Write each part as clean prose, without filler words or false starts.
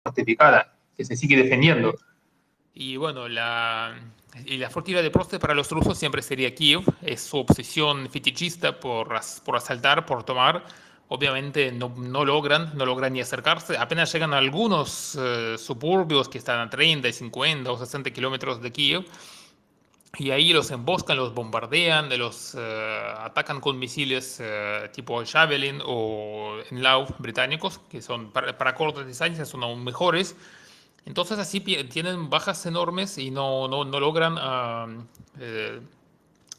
fortificada, que se sigue defendiendo. Y bueno, y la fortuna de Proste para los rusos siempre sería Kiev, es su obsesión fetichista por asaltar, por tomar. Obviamente no logran ni acercarse, apenas llegan a algunos suburbios que están a 30, y 50 o 60 kilómetros de Kiev, y ahí los emboscan, los bombardean, los atacan con misiles tipo Javelin o Enlaw británicos, que son para cortas distancias, son aún mejores. Entonces así tienen bajas enormes y no logran,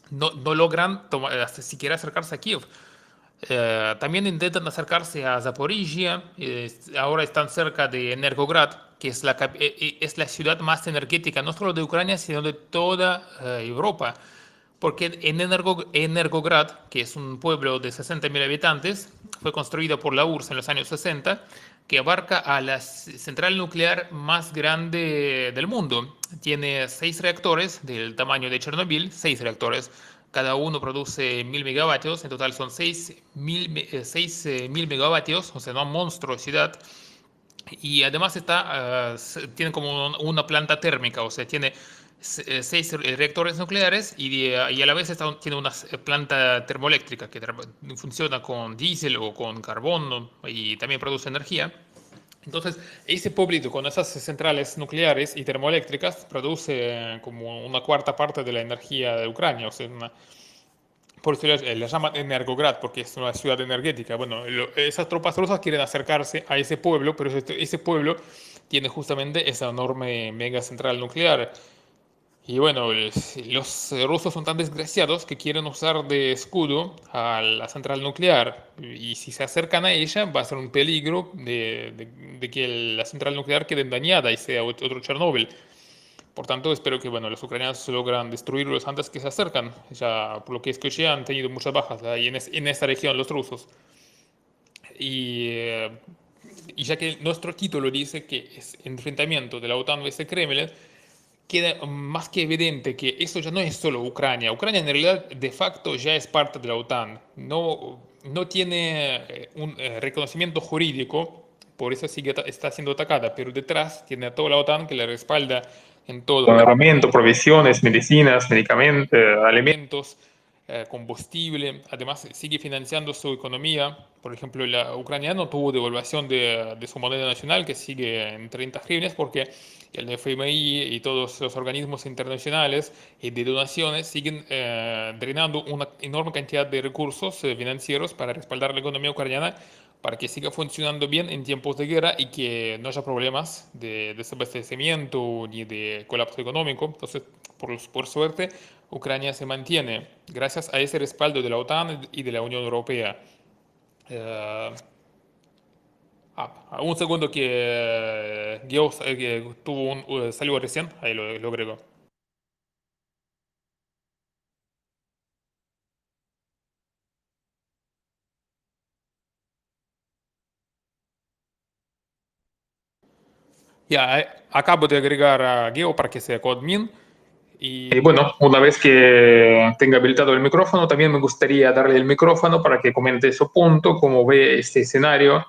no logran hasta siquiera acercarse a Kiev. También intentan acercarse a Zaporizhia, ahora están cerca de Energograd, que es la ciudad más energética, no solo de Ucrania, sino de toda Europa. Porque en Energograd, que es un pueblo de 60.000 habitantes, fue construido por la URSS en los años 60, que abarca a la central nuclear más grande del mundo. Tiene 6 reactores del tamaño de Chernobyl, 6 reactores. Cada uno produce 1.000 megavatios, en total son 6.000 megavatios, o sea, una monstruosidad. Y además tiene como una planta térmica, o sea, tiene 6 reactores nucleares y a la vez tiene una planta termoeléctrica que funciona con diésel o con carbón y también produce energía. Entonces, ese pueblito con esas centrales nucleares y termoeléctricas produce como una cuarta parte de la energía de Ucrania, o sea, por eso le llaman Energograd, porque es una ciudad energética. Bueno, esas tropas rusas quieren acercarse a ese pueblo, pero ese pueblo tiene justamente esa enorme mega central nuclear. Y bueno, los rusos son tan desgraciados que quieren usar de escudo a la central nuclear. Y si se acercan a ella, va a ser un peligro de que la central nuclear quede dañada y sea otro Chernóbil. Por tanto, espero que bueno, los ucranianos logran destruirlos antes que se acercan. Ya, por lo que escuché, han tenido muchas bajas ahí en esta región los rusos. Y, eh, y ya que nuestro título dice que es enfrentamiento de la OTAN vs Kremlin, queda más que evidente que eso ya no es solo Ucrania. Ucrania en realidad de facto ya es parte de la OTAN. No tiene un reconocimiento jurídico, por eso está siendo atacada, pero detrás tiene a toda la OTAN que le respalda en todo. Con armamento, provisiones, medicinas, medicamentos, Alimentos, combustible, además sigue financiando su economía. Por ejemplo, la Ucrania no tuvo devaluación de su moneda nacional, que sigue en 30 hryvnias, porque el FMI y todos los organismos internacionales de donaciones siguen drenando una enorme cantidad de recursos financieros para respaldar la economía ucraniana, para que siga funcionando bien en tiempos de guerra y que no haya problemas de desabastecimiento ni de colapso económico. Entonces, por suerte, Ucrania se mantiene gracias a ese respaldo de la OTAN y de la Unión Europea. Eh, un segundo que Geo que tuvo salió recién, ahí lo agrego. Ya, acabo de agregar a Geo para que sea coadmin. Y bueno, una vez que tenga habilitado el micrófono, también me gustaría darle el micrófono para que comente su punto, cómo ve este escenario.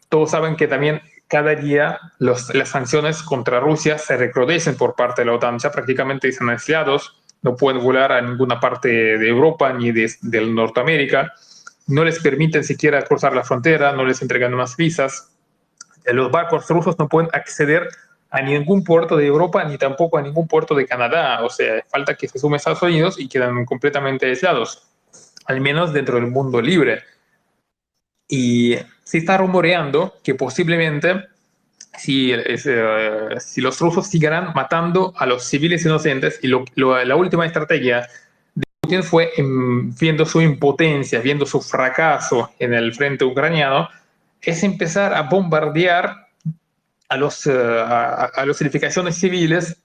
Todos saben que también cada día las sanciones contra Rusia se recrudecen por parte de la OTAN. Ya prácticamente están aislados, no pueden volar a ninguna parte de Europa ni de Norteamérica. No les permiten siquiera cruzar la frontera, no les entregan unas visas. Los barcos rusos no pueden acceder a ningún puerto de Europa ni tampoco a ningún puerto de Canadá. O sea, falta que se sume Estados Unidos y quedan completamente aislados, al menos dentro del mundo libre. Y se está rumoreando que posiblemente si los rusos seguirán matando a los civiles inocentes, y la última estrategia de Putin fue viendo su impotencia, viendo su fracaso en el frente ucraniano, es empezar a bombardear a las edificaciones civiles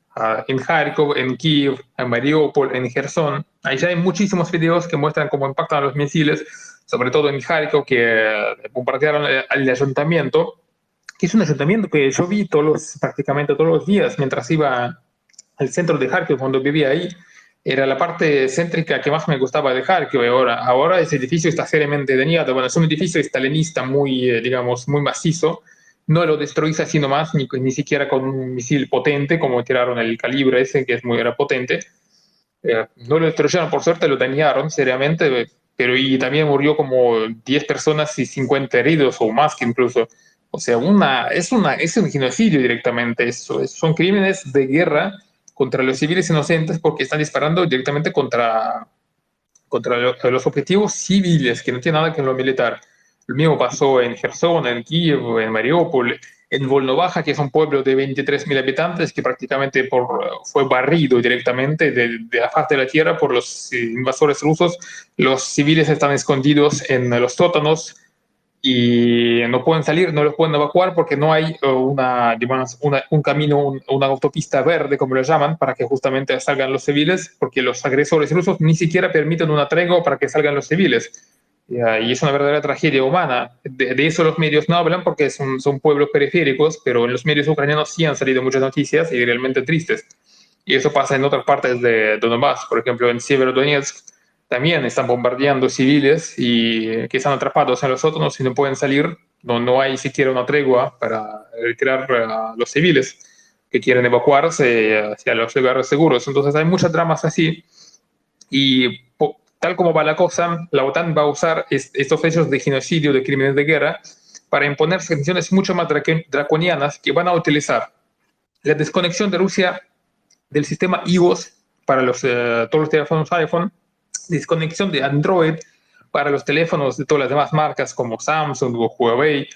en Kharkov, en Kiev, en Mariupol, en Gerson. Ahí ya hay muchísimos videos que muestran cómo impactan los misiles, sobre todo en Kharkov, que bombardearon el ayuntamiento, que es un ayuntamiento que yo vi prácticamente todos los días mientras iba al centro de Kharkov cuando vivía ahí. Era la parte céntrica que más me gustaba de Kharkov. Ahora ese edificio está seriamente dañado. Bueno, es un edificio estalinista muy, digamos, muy macizo, no lo destruís así nomás, ni siquiera con un misil potente, como tiraron el calibre ese, que era potente. No lo destruyeron, por suerte lo dañaron seriamente, pero y también murió como 10 personas y 50 heridos o más que incluso. O sea, es un genocidio directamente eso. Son crímenes de guerra contra los civiles inocentes porque están disparando directamente contra los objetivos civiles, que no tiene nada que ver con lo militar. Lo mismo pasó en Gerson, en Kiev, en Mariupol, en Volnovakha, que es un pueblo de 23.000 habitantes que prácticamente fue barrido directamente de la faz de la tierra por los invasores rusos. Los civiles están escondidos en los sótanos y no pueden salir, no los pueden evacuar porque no hay digamos, un camino, una autopista verde, como lo llaman, para que justamente salgan los civiles, porque los agresores rusos ni siquiera permiten una tregua para que salgan los civiles. Y es una verdadera tragedia humana. De eso los medios no hablan porque son pueblos periféricos, pero en los medios ucranianos sí han salido muchas noticias y realmente tristes. Y eso pasa en otras partes de Donbass, por ejemplo, en Severodonetsk también están bombardeando civiles y que están atrapados en los sótanos y no pueden salir. No hay siquiera una tregua para retirar a los civiles que quieren evacuarse hacia los lugares seguros. Entonces hay muchas dramas así y tal como va la cosa, la OTAN va a usar estos hechos de genocidio, de crímenes de guerra, para imponer sanciones mucho más draconianas que van a utilizar la desconexión de Rusia del sistema iOS para todos los teléfonos iPhone, desconexión de Android para los teléfonos de todas las demás marcas como Samsung o Huawei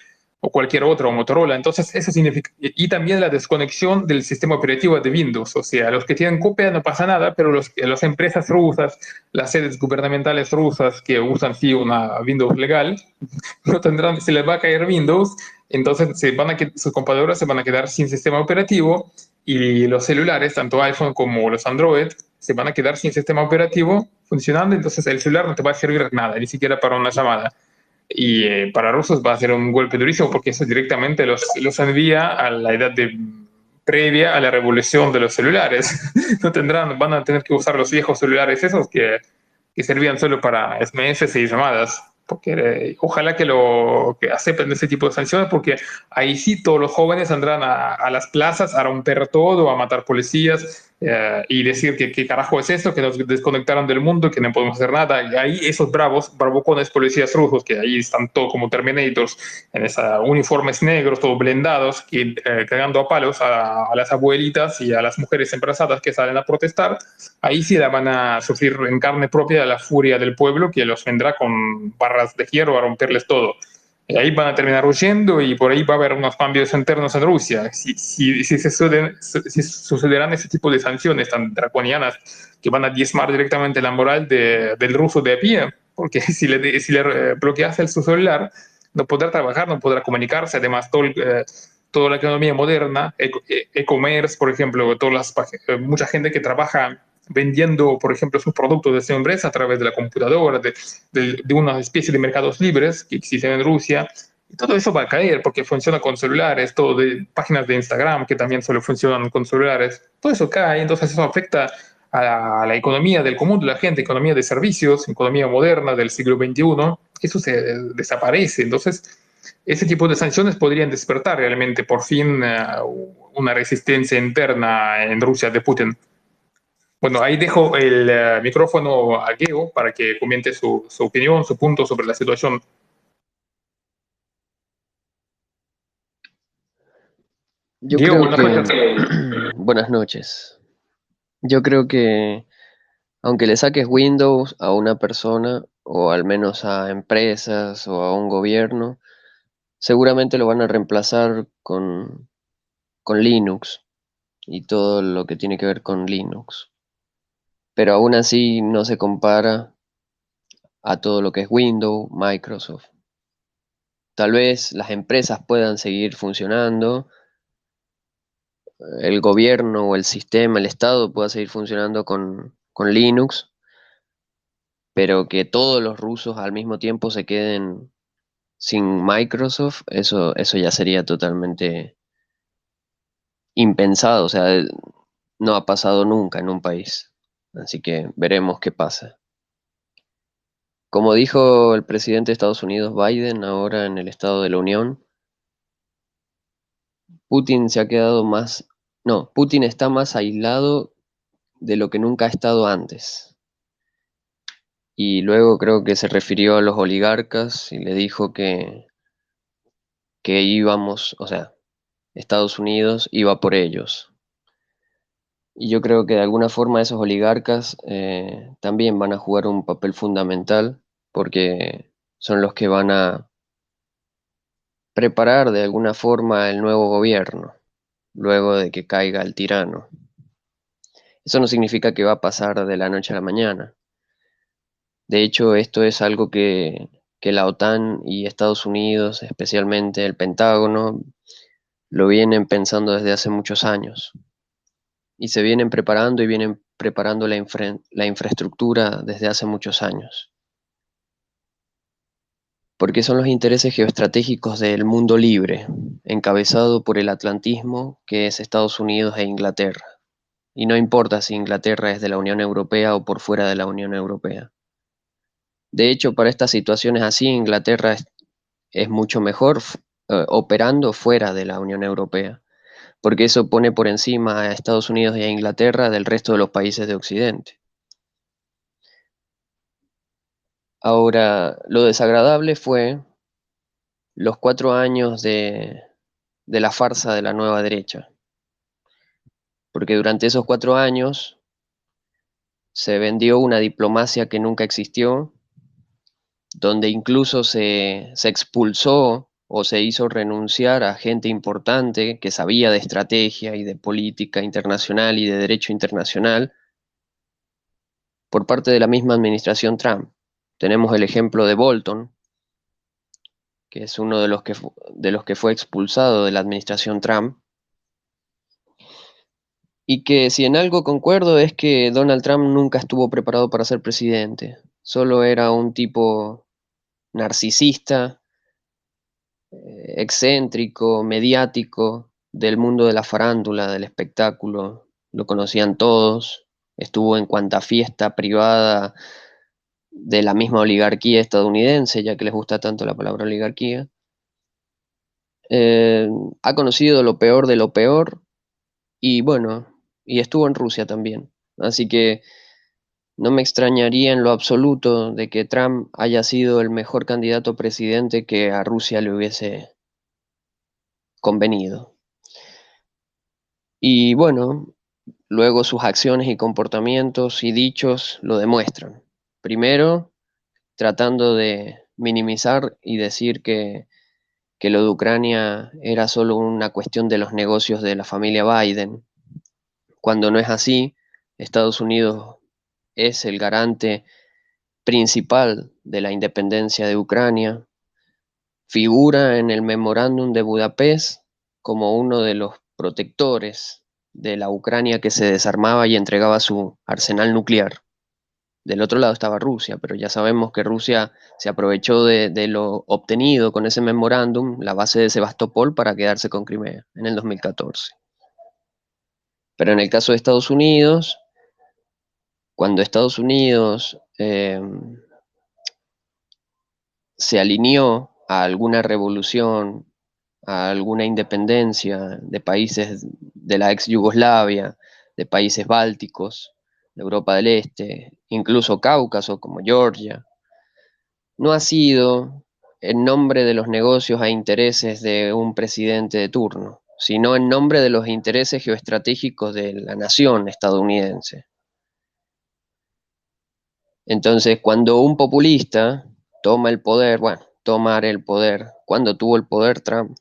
o cualquier otro, o Motorola. Entonces, eso significa, y también la desconexión del sistema operativo de Windows. O sea, los que tienen copia no pasa nada, pero las empresas rusas, las sedes gubernamentales rusas que usan sí una Windows legal, no tendrán, se les va a caer Windows, entonces sus computadoras se van a quedar sin sistema operativo y los celulares, tanto iPhone como los Android, se van a quedar sin sistema operativo funcionando, entonces el celular no te va a servir nada, ni siquiera para una llamada. Y para rusos va a ser un golpe durísimo porque eso directamente los envía a la edad previa a la revolución de los celulares. No van a tener que usar los viejos celulares esos que servían solo para SMS y llamadas. Porque ojalá que acepten ese tipo de sanciones, porque ahí sí todos los jóvenes saldrán a las plazas a romper todo, a matar policías y decir que qué carajo es esto, que nos desconectaron del mundo, que no podemos hacer nada. Y ahí esos bravucones policías rusos, que ahí están todos como Terminators, en esos uniformes negros, todos blendados, cagando a palos a las abuelitas y a las mujeres embarazadas que salen a protestar, ahí sí la van a sufrir en carne propia la furia del pueblo que los vendrá con barras de hierro a romperles todo. Y ahí van a terminar huyendo y por ahí va a haber unos cambios internos en Rusia. Si sucederán ese tipo de sanciones tan draconianas que van a diezmar directamente la moral del ruso de a pie, porque si le bloqueas su celular, no podrá trabajar, no podrá comunicarse, además toda la economía moderna, e-commerce, por ejemplo, mucha gente que trabaja vendiendo, por ejemplo, sus productos de esa empresa a través de la computadora, de una especie de mercados libres que existen en Rusia. Y todo eso va a caer porque funciona con celulares, todo de páginas de Instagram que también solo funcionan con celulares. Todo eso cae, entonces eso afecta a la economía del común de la gente, economía de servicios, economía moderna del siglo XXI. Eso se desaparece. Entonces, ese tipo de sanciones podrían despertar realmente por fin una resistencia interna en Rusia de Putin. Bueno, ahí dejo el micrófono a Geo para que comente su opinión, su punto sobre la situación. Yo Geo, creo buenas que... noches. Buenas noches. Yo creo que aunque le saques Windows a una persona, o al menos a empresas o a un gobierno, seguramente lo van a reemplazar con Linux y todo lo que tiene que ver con Linux. Pero aún así no se compara a todo lo que es Windows, Microsoft. Tal vez las empresas puedan seguir funcionando, el gobierno o el sistema, el Estado pueda seguir funcionando con Linux, pero que todos los rusos al mismo tiempo se queden sin Microsoft, eso ya sería totalmente impensado, o sea, no ha pasado nunca en un país. Así que veremos qué pasa. Como dijo el presidente de Estados Unidos, Biden, ahora en el Estado de la Unión, Putin se ha quedado más, no, Putin está más aislado de lo que nunca ha estado antes. Y luego creo que se refirió a los oligarcas y le dijo que íbamos, o sea, Estados Unidos iba por ellos. Y yo creo que de alguna forma esos oligarcas también van a jugar un papel fundamental porque son los que van a preparar de alguna forma el nuevo gobierno luego de que caiga el tirano. Eso no significa que va a pasar de la noche a la mañana. De hecho, esto es algo que la OTAN y Estados Unidos, especialmente el Pentágono, lo vienen pensando desde hace muchos años. Y se vienen preparando y vienen preparando la infraestructura desde hace muchos años. Porque son los intereses geoestratégicos del mundo libre, encabezado por el atlantismo, que es Estados Unidos e Inglaterra. Y no importa si Inglaterra es de la Unión Europea o por fuera de la Unión Europea. De hecho, para estas situaciones así, Inglaterra es mucho mejor operando fuera de la Unión Europea, porque eso pone por encima a Estados Unidos y a Inglaterra del resto de los países de Occidente. Ahora, lo desagradable fue los 4 años de la farsa de la nueva derecha, porque durante esos 4 años se vendió una diplomacia que nunca existió, donde incluso se expulsó o se hizo renunciar a gente importante que sabía de estrategia y de política internacional y de derecho internacional por parte de la misma administración Trump. Tenemos el ejemplo de Bolton, que es uno de los que fue expulsado de la administración Trump, y que si en algo concuerdo es que Donald Trump nunca estuvo preparado para ser presidente, solo era un tipo narcisista, excéntrico, mediático, del mundo de la farándula, del espectáculo, lo conocían todos, estuvo en cuanta fiesta privada de la misma oligarquía estadounidense, ya que les gusta tanto la palabra oligarquía. Eh, ha conocido lo peor de lo peor y bueno, y estuvo en Rusia también. Así que no me extrañaría en lo absoluto de que Trump haya sido el mejor candidato a presidente que a Rusia le hubiese convenido. Y bueno, luego sus acciones y comportamientos y dichos lo demuestran. Primero, tratando de minimizar y decir que lo de Ucrania era solo una cuestión de los negocios de la familia Biden, cuando no es así. Estados Unidos es el garante principal de la independencia de Ucrania, figura en el memorándum de Budapest como uno de los protectores de la Ucrania que se desarmaba y entregaba su arsenal nuclear. Del otro lado estaba Rusia, pero ya sabemos que Rusia se aprovechó de lo obtenido con ese memorándum, la base de Sebastopol, para quedarse con Crimea en el 2014. Pero en el caso de Estados Unidos, cuando Estados Unidos se alineó a alguna revolución, a alguna independencia de países de la ex Yugoslavia, de países bálticos, de Europa del Este, incluso Cáucaso como Georgia, no ha sido en nombre de los negocios e intereses de un presidente de turno, sino en nombre de los intereses geoestratégicos de la nación estadounidense. Entonces, cuando un populista toma el poder, bueno, tomar el poder, cuando tuvo el poder Trump,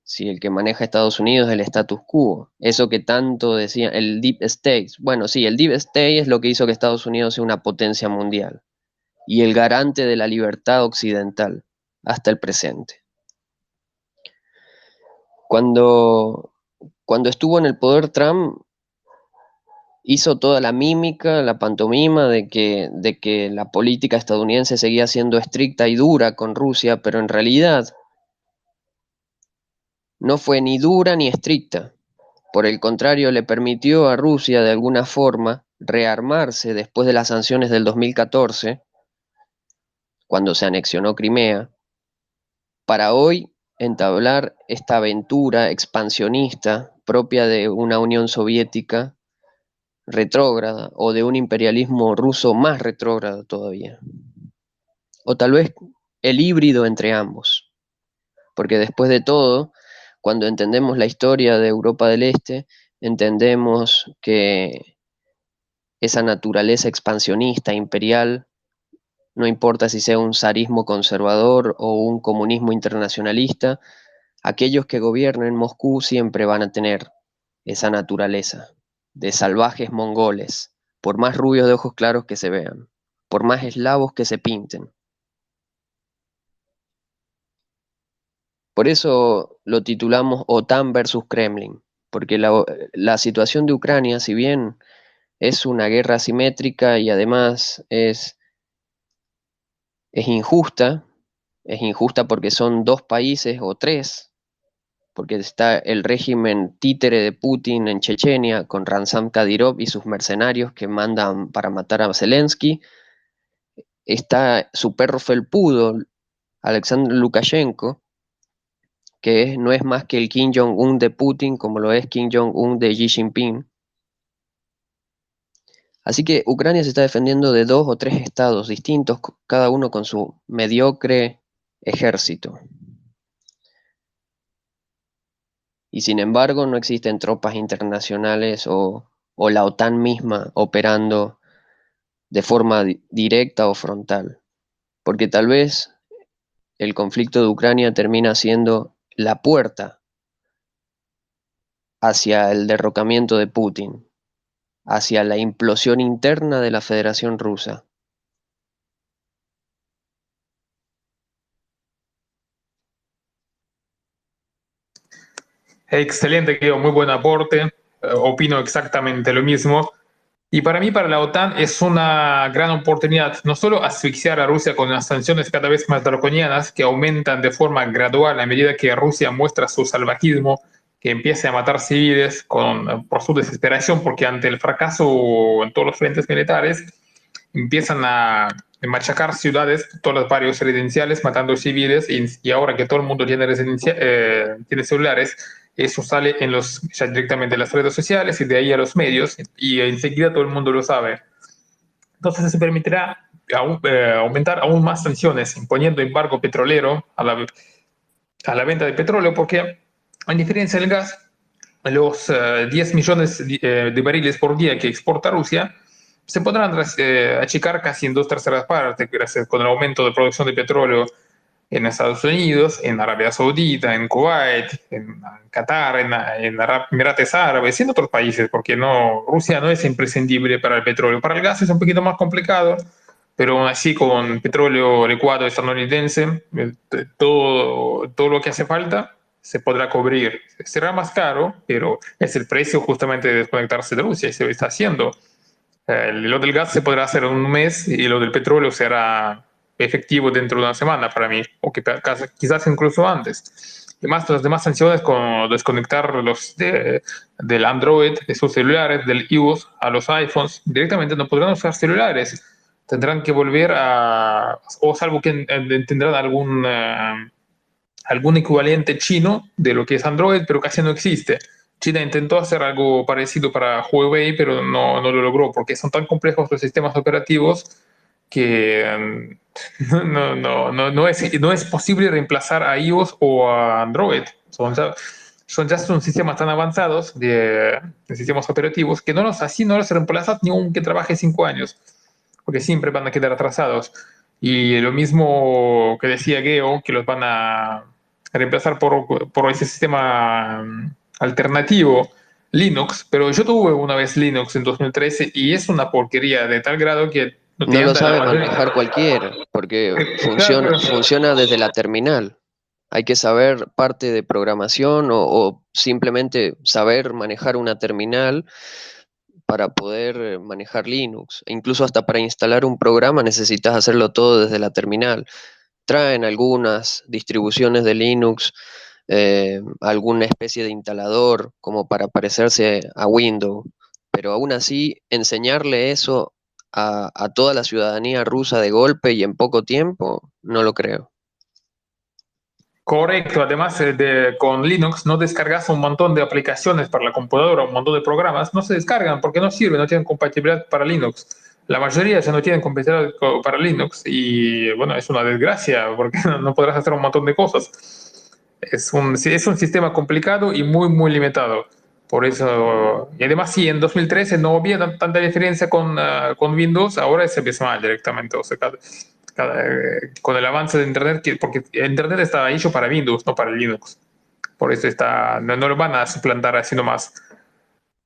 si el que maneja Estados Unidos es el status quo, eso que tanto decía el Deep State, bueno, sí, el Deep State es lo que hizo que Estados Unidos sea una potencia mundial y el garante de la libertad occidental hasta el presente. Cuando, cuando estuvo en el poder Trump, hizo toda la mímica, la pantomima de que la política estadounidense seguía siendo estricta y dura con Rusia, pero en realidad no fue ni dura ni estricta. Por el contrario, le permitió a Rusia de alguna forma rearmarse después de las sanciones del 2014, cuando se anexionó Crimea, para hoy entablar esta aventura expansionista propia de una Unión Soviética retrógrada o de un imperialismo ruso más retrógrado todavía. O tal vez el híbrido entre ambos, porque después de todo, cuando entendemos la historia de Europa del Este, entendemos que esa naturaleza expansionista, imperial, no importa si sea un zarismo conservador o un comunismo internacionalista, aquellos que gobiernen Moscú siempre van a tener esa naturaleza de salvajes mongoles, por más rubios de ojos claros que se vean, por más eslavos que se pinten. Por eso lo titulamos OTAN versus Kremlin, porque la situación de Ucrania, si bien es una guerra asimétrica y además es injusta porque son dos países o tres, porque está el régimen títere de Putin en Chechenia con Ramzan Kadyrov y sus mercenarios que mandan para matar a Zelensky, está su perro felpudo, Alexander Lukashenko, que no es más que el Kim Jong-un de Putin, como lo es Kim Jong-un de Xi Jinping. Así que Ucrania se está defendiendo de dos o tres estados distintos, cada uno con su mediocre ejército. Y sin embargo no existen tropas internacionales o la OTAN misma operando de forma directa o frontal. Porque tal vez el conflicto de Ucrania termina siendo la puerta hacia el derrocamiento de Putin, hacia la implosión interna de la Federación Rusa. Excelente, Guido, muy buen aporte. Opino exactamente lo mismo. Y para mí, para la OTAN, es una gran oportunidad no solo asfixiar a Rusia con las sanciones cada vez más draconianas, que aumentan de forma gradual a medida que Rusia muestra su salvajismo, que empiece a matar civiles por su desesperación, porque ante el fracaso en todos los frentes militares, empiezan a machacar ciudades, todos los barrios residenciales, matando civiles, y ahora que todo el mundo tiene celulares, eso sale ya directamente en las redes sociales y de ahí a los medios, y enseguida todo el mundo lo sabe. Entonces se permitirá aumentar aún más sanciones, imponiendo embargo petrolero a la venta de petróleo, porque a diferencia del gas, los 10 millones de barriles por día que exporta Rusia se podrán achicar casi en dos terceras partes gracias con el aumento de producción de petróleo en Estados Unidos, en Arabia Saudita, en Kuwait, en Qatar, en Emirates Árabes y en otros países, porque Rusia no es imprescindible para el petróleo. Para el gas es un poquito más complicado, pero aún así con petróleo licuado estadounidense, todo lo que hace falta se podrá cubrir. Será más caro, pero es el precio justamente de desconectarse de Rusia y se está haciendo. Lo del gas se podrá hacer en un mes y lo del petróleo será efectivo dentro de una semana para mí, o quizás incluso antes. Y más las demás sanciones, como desconectar del Android, de sus celulares, del iOS a los iPhones, directamente no podrán usar celulares. Tendrán que volver o salvo que tendrán algún equivalente chino de lo que es Android, pero casi no existe. China intentó hacer algo parecido para Huawei, pero no lo logró porque son tan complejos los sistemas operativos que no es posible reemplazar a iOS o a Android. Son sistemas tan avanzados de sistemas operativos que así no los reemplazas ni aunque trabaje 5 años, porque siempre van a quedar atrasados. Y lo mismo que decía Geo, que los van a reemplazar por ese sistema alternativo, Linux, pero yo tuve una vez Linux en 2013 y es una porquería de tal grado que no te No lo anda sabe la manejar batería. cualquiera, porque funciona, Claro, funciona desde la terminal. Hay que saber parte de programación o simplemente saber manejar una terminal para poder manejar Linux. E incluso hasta para instalar un programa necesitas hacerlo todo desde la terminal. Traen algunas distribuciones de Linux, alguna especie de instalador como para parecerse a Windows, pero aún así enseñarle eso a toda la ciudadanía rusa de golpe y en poco tiempo, no lo creo. Correcto, además con Linux no descargas un montón de aplicaciones para la computadora, un montón de programas, no se descargan porque no sirven, no tienen compatibilidad para Linux. La mayoría ya no tienen compatibilidad para Linux y bueno, es una desgracia porque no podrás hacer un montón de cosas. Sí, es un sistema complicado y muy, muy limitado. Por eso, y además sí, en 2013 no había tanta diferencia con Windows, ahora es abismal directamente. O sea, con el avance de Internet, porque Internet está hecho para Windows, no para Linux. Por eso no lo van a suplantar así nomás.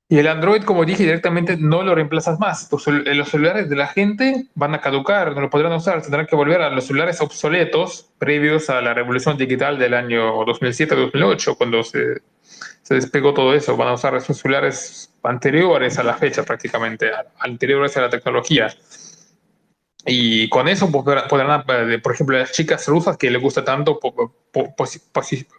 Y el Android, como dije, directamente no lo reemplazas más. Los celulares de la gente van a caducar, no lo podrán usar, tendrán que volver a los celulares obsoletos previos a la revolución digital del año 2007-2008, cuando se despegó todo eso. Van a usar esos celulares anteriores a la fecha prácticamente, anteriores a la tecnología. Y con eso podrán, por ejemplo, las chicas rusas que les gusta tanto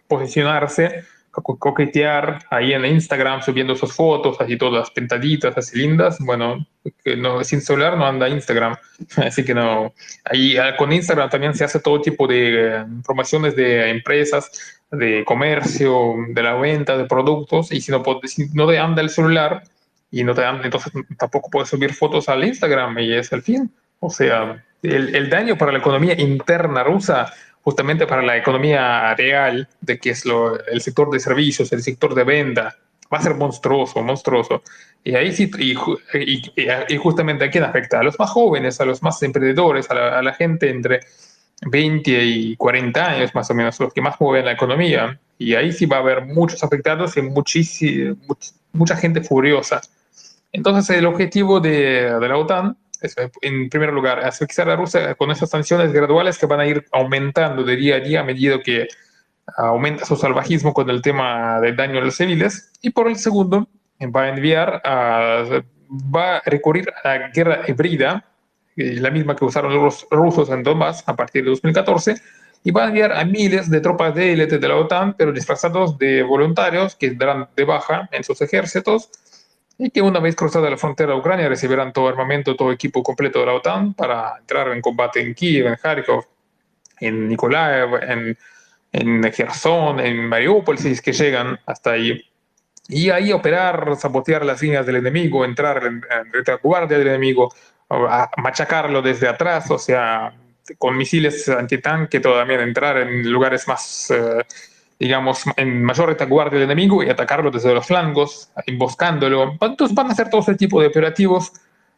posicionarse, coquetear ahí en Instagram, subiendo sus fotos, así todas pintaditas, así lindas. Bueno, que no, sin celular no anda Instagram, así que no. Ahí con Instagram también se hace todo tipo de promociones de empresas, de comercio, de la venta de productos, y si no te anda el celular y no te anda, entonces tampoco puedes subir fotos al Instagram y es el fin. O sea, el daño para la economía interna rusa, justamente para la economía real, de que es el sector de servicios, el sector de venta, va a ser monstruoso, monstruoso. Y ahí sí, y justamente a quién afecta, a los más jóvenes, a los más emprendedores, a la gente entre 20 y 40 años más o menos, los que más mueven la economía. Y ahí sí va a haber muchos afectados y mucha gente furiosa. Entonces, el objetivo de la OTAN es, en primer lugar, asfixiar a Rusia con esas sanciones graduales que van a ir aumentando de día a día a medida que aumenta su salvajismo con el tema del daño a los civiles. Y por el segundo, va a recurrir a la guerra híbrida, la misma que usaron los rusos en Donbass a partir de 2014, y va a enviar a miles de tropas de élite de la OTAN, pero disfrazados de voluntarios que darán de baja en sus ejércitos y que una vez cruzada la frontera a Ucrania recibirán todo armamento, todo equipo completo de la OTAN para entrar en combate en Kiev, en Kharkov, en Nikolaev, en Gerson, en Mariupol, si es que llegan hasta ahí. Y ahí operar, sabotear las líneas del enemigo, entrar en retaguardia del enemigo, machacarlo desde atrás, o sea, con misiles antitanque, también entrar en lugares más digamos, en mayor retaguardia del enemigo y atacarlo desde los flancos, emboscándolo. Entonces van a hacer todo ese tipo de operativos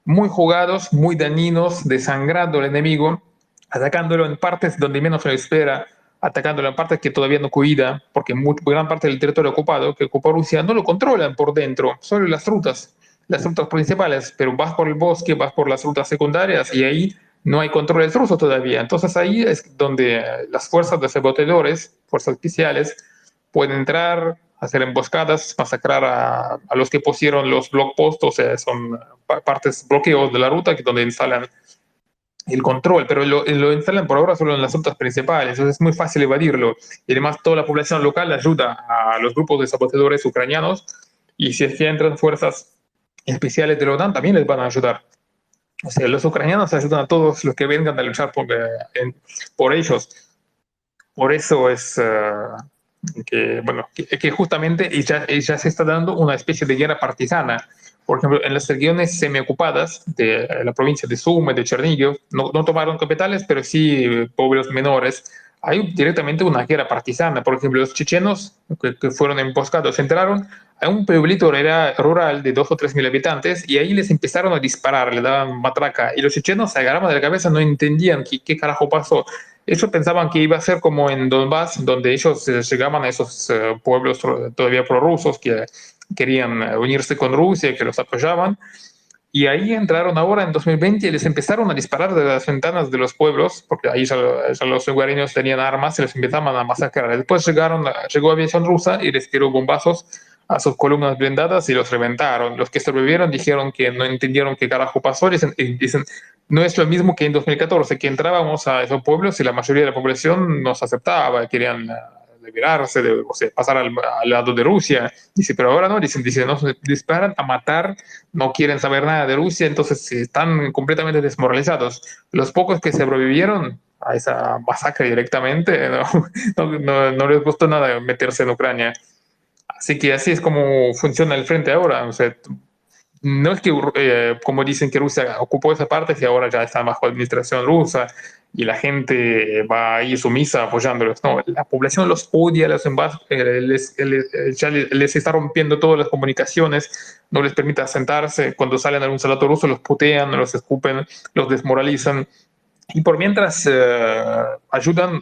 muy jugados, muy dañinos, desangrando al enemigo, atacándolo en partes donde menos se lo espera, atacándolo en partes que todavía no cuida, porque gran parte del territorio ocupado que ocupa Rusia no lo controlan por dentro, solo las rutas principales, pero vas por el bosque, vas por las rutas secundarias y ahí no hay controles rusos todavía. Entonces ahí es donde las fuerzas de saboteadores, fuerzas especiales, pueden entrar, hacer emboscadas, masacrar a los que pusieron los blockposts, o sea, son partes, bloqueos de la ruta que donde instalan el control, pero lo instalan por ahora solo en las rutas principales, entonces es muy fácil evadirlo. Y además toda la población local ayuda a los grupos de saboteadores ucranianos y si es que entran fuerzas especiales de la OTAN también les van a ayudar. O sea, los ucranianos ayudan a todos los que vengan a luchar por ellos. Por eso es bueno, que justamente ya se está dando una especie de guerra partisana. Por ejemplo, en las regiones semiocupadas de la provincia de Sumy, de Chernihiv, no tomaron capitales, pero sí pueblos menores. Hay directamente una guerra partisana. Por ejemplo, los chechenos que fueron emboscados entraron a un pueblito rural de 2 o 3 mil habitantes y ahí les empezaron a disparar, le daban matraca y los chechenos se agarraban de la cabeza, no entendían qué carajo pasó. Ellos pensaban que iba a ser como en Donbass, donde ellos llegaban a esos pueblos todavía prorrusos que querían unirse con Rusia, que los apoyaban. Y ahí entraron ahora en 2020 y les empezaron a disparar de las ventanas de los pueblos, porque ahí ya los lugareños tenían armas y les empezaban a masacrar. Después llegó aviación rusa y les tiró bombazos a sus columnas blindadas y los reventaron. Los que sobrevivieron dijeron que no entendieron qué carajo pasó. Dicen no es lo mismo que en 2014, que entrábamos a esos pueblos y la mayoría de la población nos aceptaba, querían liberarse, o sea, pasar al lado de Rusia. Dice, pero ahora no, dicen, nos disparan a matar, no quieren saber nada de Rusia, entonces están completamente desmoralizados. Los pocos que sobrevivieron a esa masacre directamente, ¿no? No les gustó nada meterse en Ucrania. Así que así es como funciona el frente ahora. O sea, no es que, como dicen que Rusia ocupó esa parte, que ahora ya está bajo administración rusa y la gente va ahí sumisa apoyándolos. No, la población los odia, ya les está rompiendo todas las comunicaciones, no les permite asentarse. Cuando salen a un salato ruso, los putean, los escupen, los desmoralizan. Y por mientras ayudan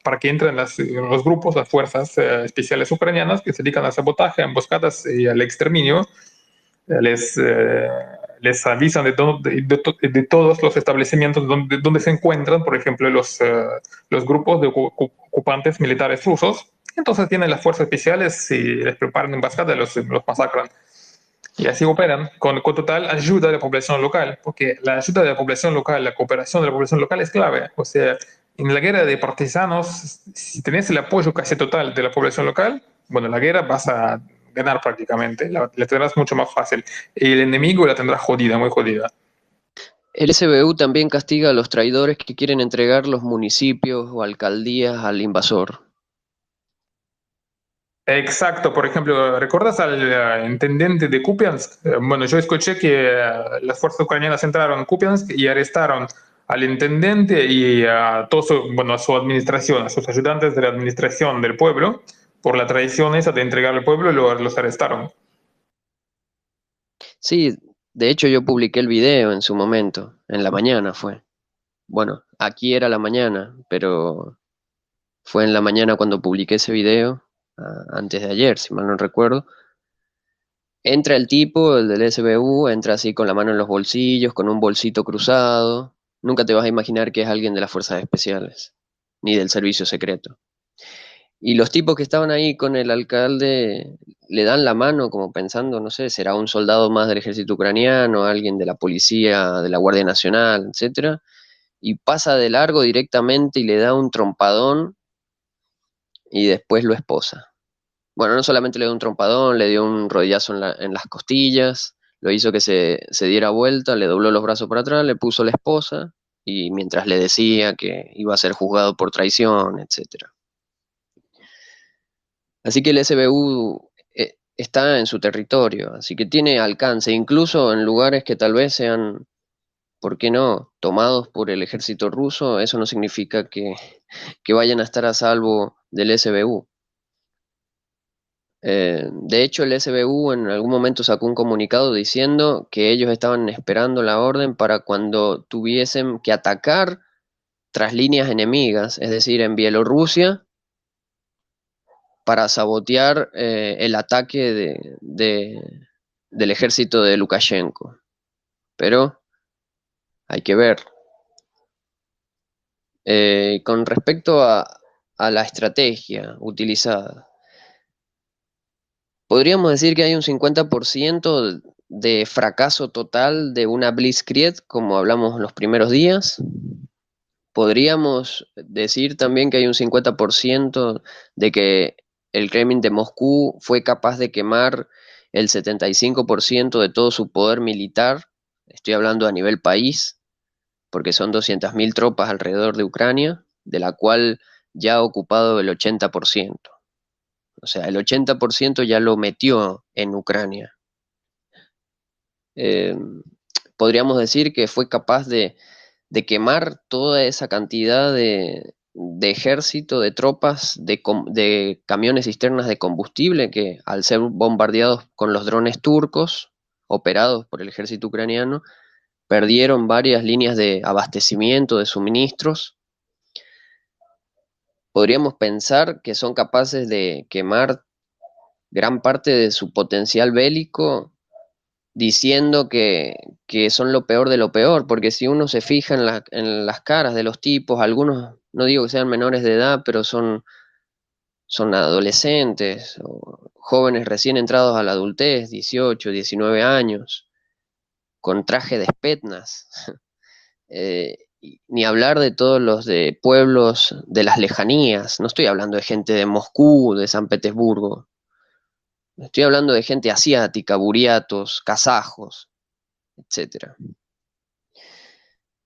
para que entren los grupos, las fuerzas especiales ucranianas que se dedican al sabotaje, a emboscadas y al exterminio. Les, les avisan de todos los establecimientos donde se encuentran, por ejemplo, los grupos de ocupantes militares rusos. Entonces tienen las fuerzas especiales y les preparan emboscadas, los masacran. Y así operan con total ayuda de la población local, porque la ayuda de la población local, la cooperación de la población local es clave. O sea, en la guerra de partisanos, si tenés el apoyo casi total de la población local, bueno, la guerra vas a ganar prácticamente, la tendrás mucho más fácil. Y el enemigo la tendrá jodida, muy jodida. El SBU también castiga a los traidores que quieren entregar los municipios o alcaldías al invasor. Exacto, por ejemplo, ¿recuerdas al intendente de Kupiansk? Bueno, yo escuché que las fuerzas ucranianas entraron en Kupiansk y arrestaron al intendente y a todo bueno, a su administración, a sus ayudantes de la administración del pueblo, por la traición esa de entregar al pueblo, los arrestaron. Sí, de hecho yo publiqué el video en su momento, en la mañana fue. Bueno, aquí era la mañana, pero fue en la mañana cuando publiqué ese video, antes de ayer, si mal no recuerdo. Entra el tipo, el del SBU, entra así con la mano en los bolsillos, con un bolsito cruzado. Nunca te vas a imaginar que es alguien de las fuerzas especiales, ni del servicio secreto. Y los tipos que estaban ahí con el alcalde le dan la mano como pensando, no sé, será un soldado más del ejército ucraniano, alguien de la policía, de la Guardia Nacional, etcétera, y pasa de largo directamente y le da un trompadón y después lo esposa. Bueno, no solamente le dio un trompadón, le dio un rodillazo en las costillas, lo hizo que se diera vuelta, le dobló los brazos para atrás, le puso la esposa y mientras le decía que iba a ser juzgado por traición, etcétera. Así que el SBU está en su territorio, así que tiene alcance, incluso en lugares que tal vez sean, ¿por qué no?, tomados por el ejército ruso, eso no significa que vayan a estar a salvo del SBU. De hecho, el SBU en algún momento sacó un comunicado diciendo que ellos estaban esperando la orden para cuando tuviesen que atacar tras líneas enemigas, es decir, en Bielorrusia, para sabotear el ataque del ejército de Lukashenko. Pero hay que ver. Con respecto a la estrategia utilizada, podríamos decir que hay un 50% de fracaso total de una Blitzkrieg, como hablamos los primeros días. Podríamos decir también que hay un 50% de que el Kremlin de Moscú fue capaz de quemar el 75% de todo su poder militar. Estoy hablando a nivel país, porque son 200.000 tropas alrededor de Ucrania, de la cual ya ha ocupado el 80%. O sea, el 80% ya lo metió en Ucrania. Eh, Podríamos decir que fue capaz de quemar toda esa cantidad de ejército, de tropas, de camiones cisternas de combustible que al ser bombardeados con los drones turcos, operados por el ejército ucraniano, perdieron varias líneas de abastecimiento, de suministros. Podríamos pensar que son capaces de quemar gran parte de su potencial bélico diciendo que son lo peor de lo peor, porque si uno se fija en las caras de los tipos, algunos, no digo que sean menores de edad, pero son adolescentes o jóvenes recién entrados a la adultez, 18, 19 años, con traje de Spetsnaz. Ni hablar de todos los de pueblos de las lejanías, no estoy hablando de gente de Moscú, de San Petersburgo, estoy hablando de gente asiática, buriatos, kazajos, etcétera.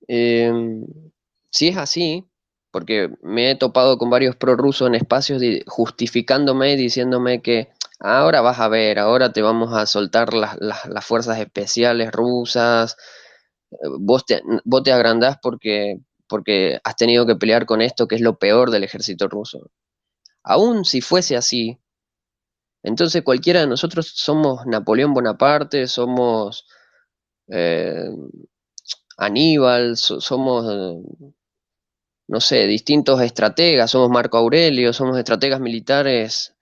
Si es así, porque me he topado con varios prorrusos en espacios justificándome y diciéndome que ahora vas a ver, ahora te vamos a soltar las fuerzas especiales rusas, vos te agrandás porque has tenido que pelear con esto que es lo peor del ejército ruso. Aún si fuese así, entonces cualquiera de nosotros somos Napoleón Bonaparte, somos eh, Aníbal, somos, no sé, distintos estrategas, somos Marco Aurelio, somos estrategas militares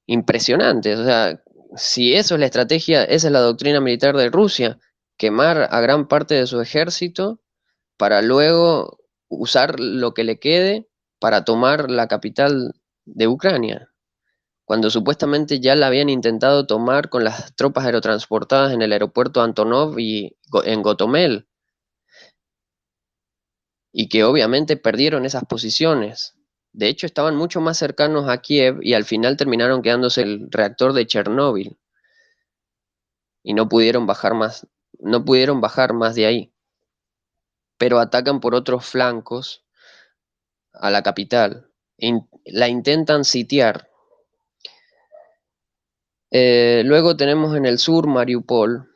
impresionantes. O sea, si eso es la estrategia, esa es la doctrina militar de Rusia, quemar a gran parte de su ejército para luego usar lo que le quede para tomar la capital de Ucrania, cuando supuestamente ya la habían intentado tomar con las tropas aerotransportadas en el aeropuerto Antonov y en Gotomel, y que obviamente perdieron esas posiciones. De hecho, estaban mucho más cercanos a Kiev y al final terminaron quedándose el reactor de Chernóbil y no pudieron bajar más de ahí, pero atacan por otros flancos a la capital, la intentan sitiar. Luego tenemos en el sur Mariupol,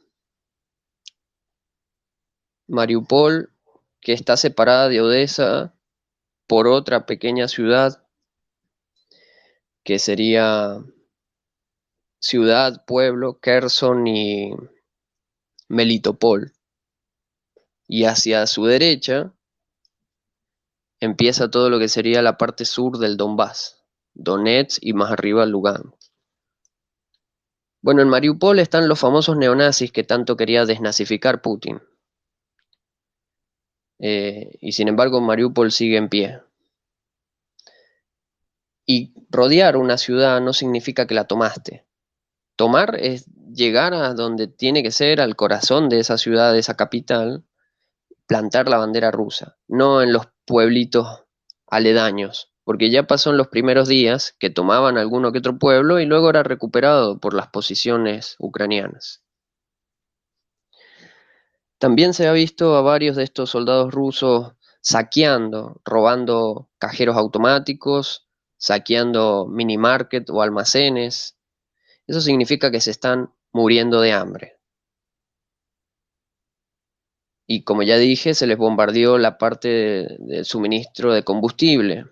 que está separada de Odessa por otra pequeña ciudad, que sería ciudad, pueblo, Kherson y Melitopol. Y hacia su derecha empieza todo lo que sería la parte sur del Donbass, Donetsk y más arriba Lugansk. Bueno, en Mariupol están los famosos neonazis que tanto quería desnazificar Putin. Y sin embargo Mariupol sigue en pie. Y rodear una ciudad no significa que la tomaste. Tomar es llegar a donde tiene que ser, al corazón de esa ciudad, de esa capital, plantar la bandera rusa, no en los pueblitos aledaños, porque ya pasó en los primeros días que tomaban alguno que otro pueblo y luego era recuperado por las posiciones ucranianas. También se ha visto a varios de estos soldados rusos saqueando, robando cajeros automáticos, saqueando mini market o almacenes. Eso significa que se están muriendo de hambre. Y como ya dije, se les bombardeó la parte del suministro de combustible.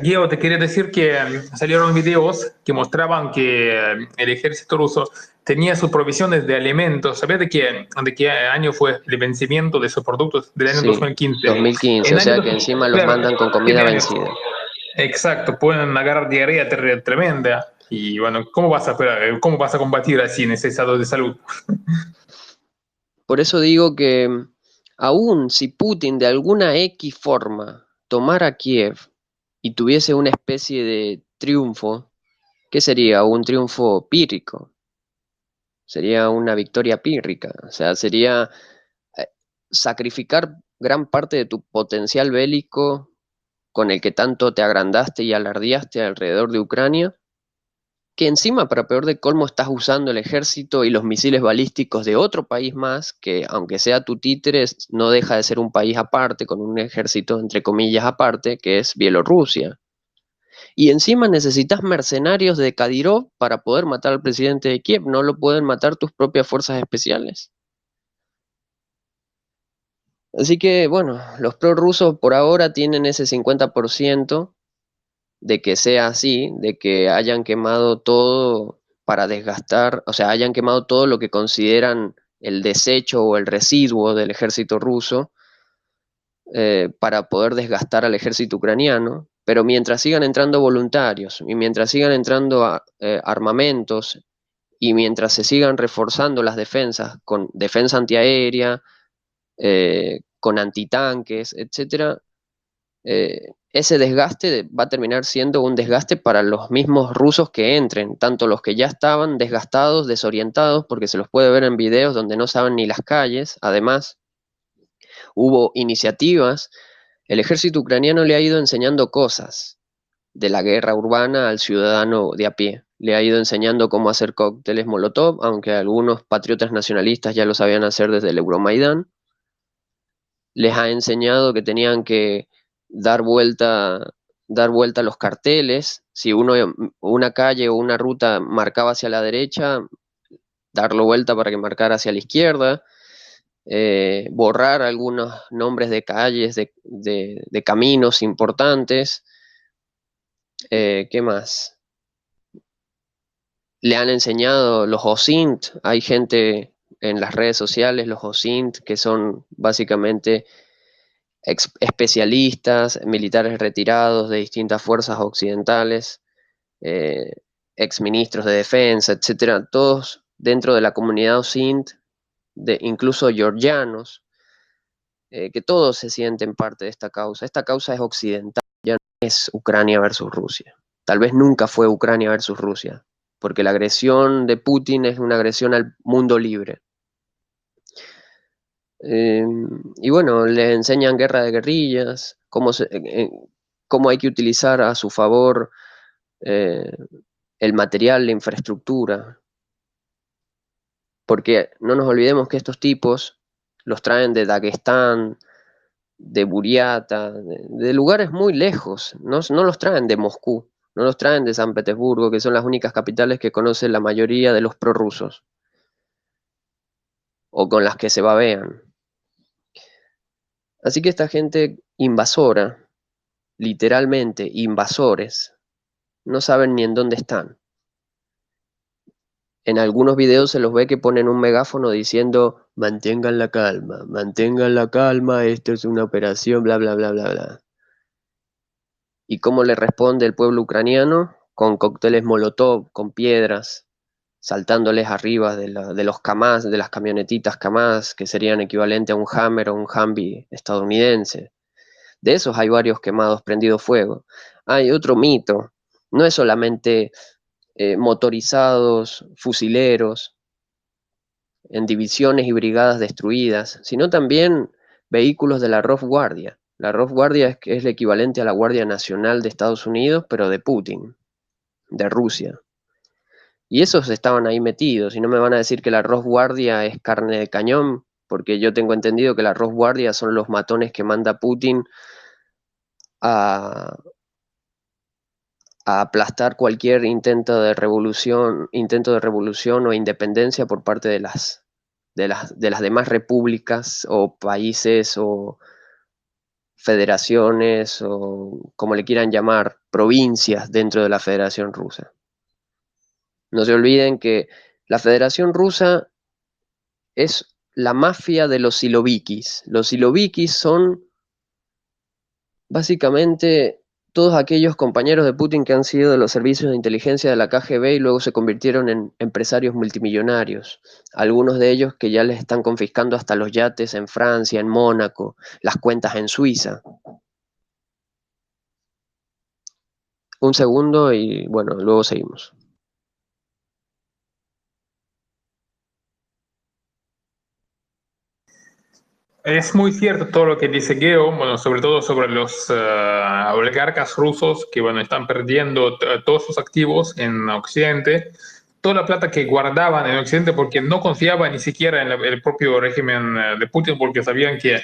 Diego, te quería decir que salieron videos que mostraban que el ejército ruso tenía sus provisiones de alimentos. ¿Sabes de qué año fue el vencimiento de esos productos? Del año Sí, 2015. 2015, En o año, sea que encima los claro, mandan con comida tienen, vencida. exacto, pueden agarrar diarrea tremenda. Y bueno, ¿cómo vas a combatir así en ese estado de salud? Por eso digo que aún si Putin de alguna X forma tomara Kiev y tuviese una especie de triunfo, ¿qué sería? Un triunfo pírrico, sería una victoria pírrica, o sea, sería eh, sacrificar gran parte de tu potencial bélico con el que tanto te agrandaste y alardeaste alrededor de Ucrania, que encima, para peor de colmo, estás usando el ejército y los misiles balísticos de otro país más, que aunque sea tu títere, no deja de ser un país aparte, con un ejército, entre comillas, aparte, que es Bielorrusia. Y encima necesitas mercenarios de Kadyrov para poder matar al presidente de Kiev, no lo pueden matar tus propias fuerzas especiales. Así que, bueno, los prorrusos por ahora tienen ese 50% de que sea así, de que hayan quemado todo para desgastar, o sea, hayan quemado todo lo que consideran el desecho o el residuo del ejército ruso para poder desgastar al ejército ucraniano, pero mientras sigan entrando voluntarios y mientras sigan entrando armamentos y mientras se sigan reforzando las defensas con defensa antiaérea, con antitanques, etcétera, ese desgaste va a terminar siendo un desgaste para los mismos rusos que entren, tanto los que ya estaban desgastados, desorientados, porque se los puede ver en videos donde no saben ni las calles. Además, hubo iniciativas, el ejército ucraniano le ha ido enseñando cosas de la guerra urbana al ciudadano de a pie. Le ha ido enseñando cómo hacer cócteles Molotov, aunque algunos patriotas nacionalistas ya lo sabían hacer desde el Euromaidán. Les ha enseñado que tenían que dar vuelta, dar vuelta a los carteles. Si una calle o una ruta marcaba hacia la derecha, darlo vuelta para que marcara hacia la izquierda. Borrar algunos nombres de calles, de caminos importantes. ¿Qué más? Le han enseñado los OSINT, hay gente en las redes sociales, los OSINT, que son básicamente especialistas, militares retirados de distintas fuerzas occidentales, eh, exministros de defensa, etcétera, todos dentro de la comunidad OSINT, incluso georgianos, que todos se sienten parte de esta causa. Esta causa es occidental, ya no es Ucrania versus Rusia. Tal vez nunca fue Ucrania versus Rusia, porque la agresión de Putin es una agresión al mundo libre. Y bueno, les enseñan guerra de guerrillas, cómo hay que utilizar a su favor el material, la infraestructura, porque no nos olvidemos que estos tipos los traen de Daguestán, de Buriata, de lugares muy lejos, no los traen de Moscú, no los traen de San Petersburgo, que son las únicas capitales que conoce la mayoría de los prorrusos, o con las que se babean. Así que esta gente invasora, literalmente invasores, no saben ni en dónde están. En algunos videos se los ve que ponen un megáfono diciendo mantengan la calma, esto es una operación, bla, bla, bla, bla, bla. ¿Y cómo le responde el pueblo ucraniano? Con cócteles Molotov, con piedras, saltándoles arriba de los Kamaz, de las camionetitas Kamaz, que serían equivalente a un Hammer o un Humvee estadounidense. De esos hay varios quemados, prendido fuego. Hay otro mito, no es solamente motorizados, fusileros, en divisiones y brigadas destruidas, sino también vehículos de la Rosguardia. La Rosguardia es el equivalente a la Guardia Nacional de Estados Unidos, pero de Putin, de Rusia. Y esos estaban ahí metidos, y no me van a decir que la Rosguardia es carne de cañón, porque yo tengo entendido que la Rosguardia son los matones que manda Putin a aplastar cualquier intento de revolución o independencia por parte de las demás repúblicas o países o federaciones o como le quieran llamar, provincias dentro de la Federación Rusa. No se olviden que la Federación Rusa es la mafia de los silovikis. Los silovikis son básicamente todos aquellos compañeros de Putin que han sido de los servicios de inteligencia de la KGB y luego se convirtieron en empresarios multimillonarios. Algunos de ellos que ya les están confiscando hasta los yates en Francia, en Mónaco, las cuentas en Suiza. Un segundo y bueno, luego seguimos. Es muy cierto todo lo que dice Geo, bueno, sobre todo sobre los oligarcas rusos que, bueno, están perdiendo todos sus activos en Occidente, toda la plata que guardaban en Occidente porque no confiaban ni siquiera en el propio régimen de Putin porque sabían que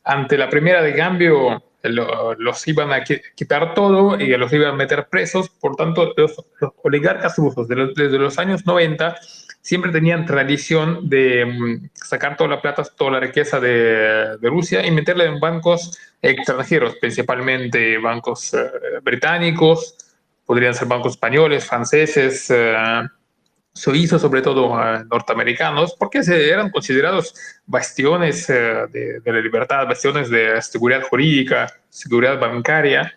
ante la primera de cambio los iban a quitar todo y los iban a meter presos. Por tanto, los oligarcas rusos desde los años 90 siempre tenían tradición de sacar toda la plata, toda la riqueza de Rusia y meterla en bancos extranjeros, principalmente bancos británicos, podrían ser bancos españoles, franceses, suizos, sobre todo norteamericanos, porque eran considerados bastiones de la libertad, bastiones de seguridad jurídica, seguridad bancaria,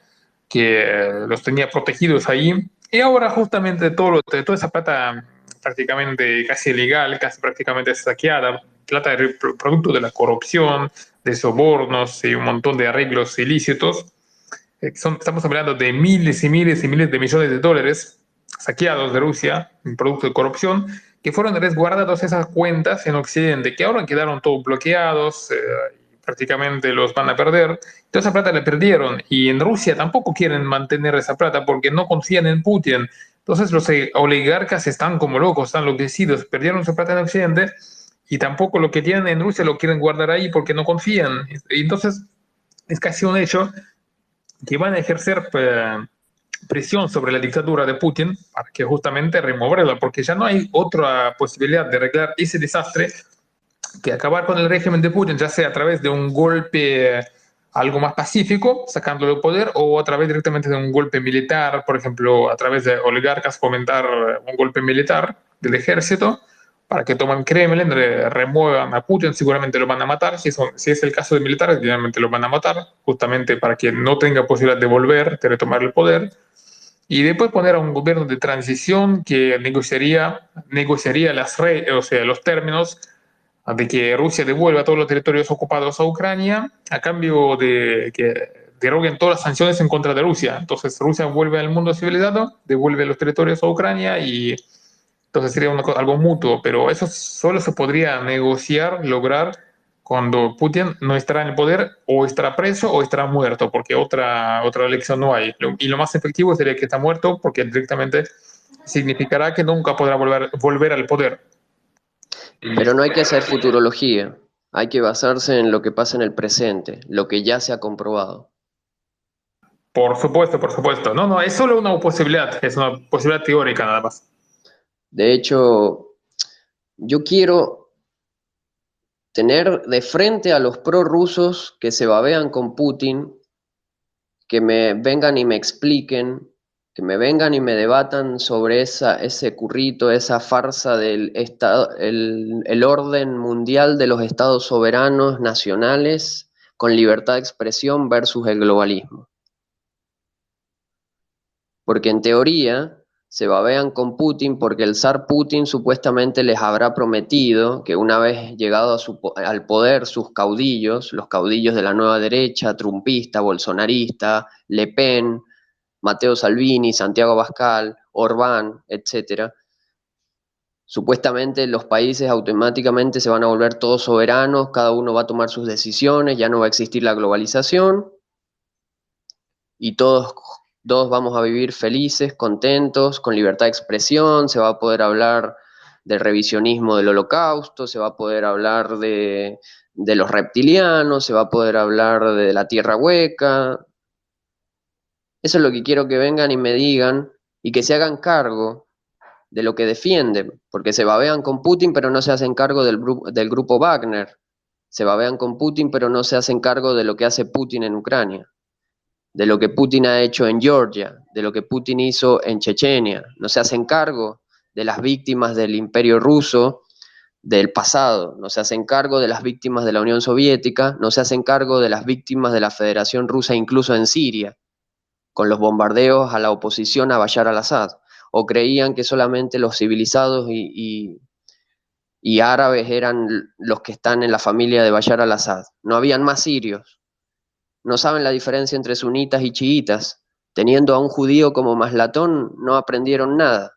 que los tenía protegidos ahí. Y ahora justamente toda esa plata prácticamente casi ilegal, casi prácticamente saqueada, plata de producto de la corrupción, de sobornos y un montón de arreglos ilícitos. Estamos hablando de miles y miles y miles de millones de dólares saqueados de Rusia, en producto de corrupción, que fueron resguardados esas cuentas en Occidente, que ahora quedaron todos bloqueados, prácticamente los van a perder. Toda esa plata la perdieron y en Rusia tampoco quieren mantener esa plata porque no confían en Putin. Entonces los oligarcas están como locos, están enloquecidos, perdieron su plata en Occidente y tampoco lo que tienen en Rusia lo quieren guardar ahí porque no confían. Y entonces es casi un hecho que van a ejercer presión sobre la dictadura de Putin para que justamente removerla, porque ya no hay otra posibilidad de arreglar ese desastre que acabar con el régimen de Putin, ya sea a través de un golpe algo más pacífico, sacándolo del poder, o a través directamente de un golpe militar, por ejemplo, a través de oligarcas fomentar un golpe militar del ejército para que tomen Kremlin, remuevan a Putin, seguramente lo van a matar, si es el caso de militares, generalmente lo van a matar, justamente para que no tenga posibilidad de volver, de retomar el poder, y después poner a un gobierno de transición que negociaría o sea, los términos de que Rusia devuelva todos los territorios ocupados a Ucrania a cambio de que deroguen todas las sanciones en contra de Rusia. Entonces Rusia vuelve al mundo civilizado, devuelve los territorios a Ucrania y entonces sería algo mutuo, pero eso solo se podría negociar, lograr cuando Putin no estará en el poder o estará preso o estará muerto, porque otra elección no hay. Y lo más efectivo sería que está muerto porque directamente significará que nunca podrá volver al poder. Pero no hay que hacer futurología, hay que basarse en lo que pasa en el presente, lo que ya se ha comprobado. Por supuesto, por supuesto. No, no, es solo una posibilidad, es una posibilidad teórica nada más. De hecho, yo quiero tener de frente a los prorrusos que se babean con Putin, que me vengan y me expliquen, que me vengan y me debatan sobre ese currito, esa farsa del estado, el orden mundial de los estados soberanos nacionales con libertad de expresión versus el globalismo. Porque en teoría se babean con Putin porque el zar Putin supuestamente les habrá prometido que una vez llegado al poder sus caudillos, los caudillos de la nueva derecha, trumpista, bolsonarista, Le Pen, Matteo Salvini, Santiago Abascal, Orbán, etc., supuestamente los países automáticamente se van a volver todos soberanos, cada uno va a tomar sus decisiones, ya no va a existir la globalización y todos vamos a vivir felices, contentos, con libertad de expresión, se va a poder hablar del revisionismo del holocausto, se va a poder hablar de los reptilianos, se va a poder hablar de la tierra hueca. Eso es lo que quiero que vengan y me digan y que se hagan cargo de lo que defienden, porque se babean con Putin pero no se hacen cargo del grupo Wagner, se babean con Putin pero no se hacen cargo de lo que hace Putin en Ucrania, de lo que Putin ha hecho en Georgia, de lo que Putin hizo en Chechenia, no se hacen cargo de las víctimas del Imperio Ruso del pasado, no se hacen cargo de las víctimas de la Unión Soviética, no se hacen cargo de las víctimas de la Federación Rusa incluso en Siria, con los bombardeos a la oposición a Bashar al-Assad, o creían que solamente los civilizados y árabes eran los que están en la familia de Bashar al-Assad. No habían más sirios. No saben la diferencia entre sunitas y chiitas. Teniendo a un judío como Maslatón, no aprendieron nada.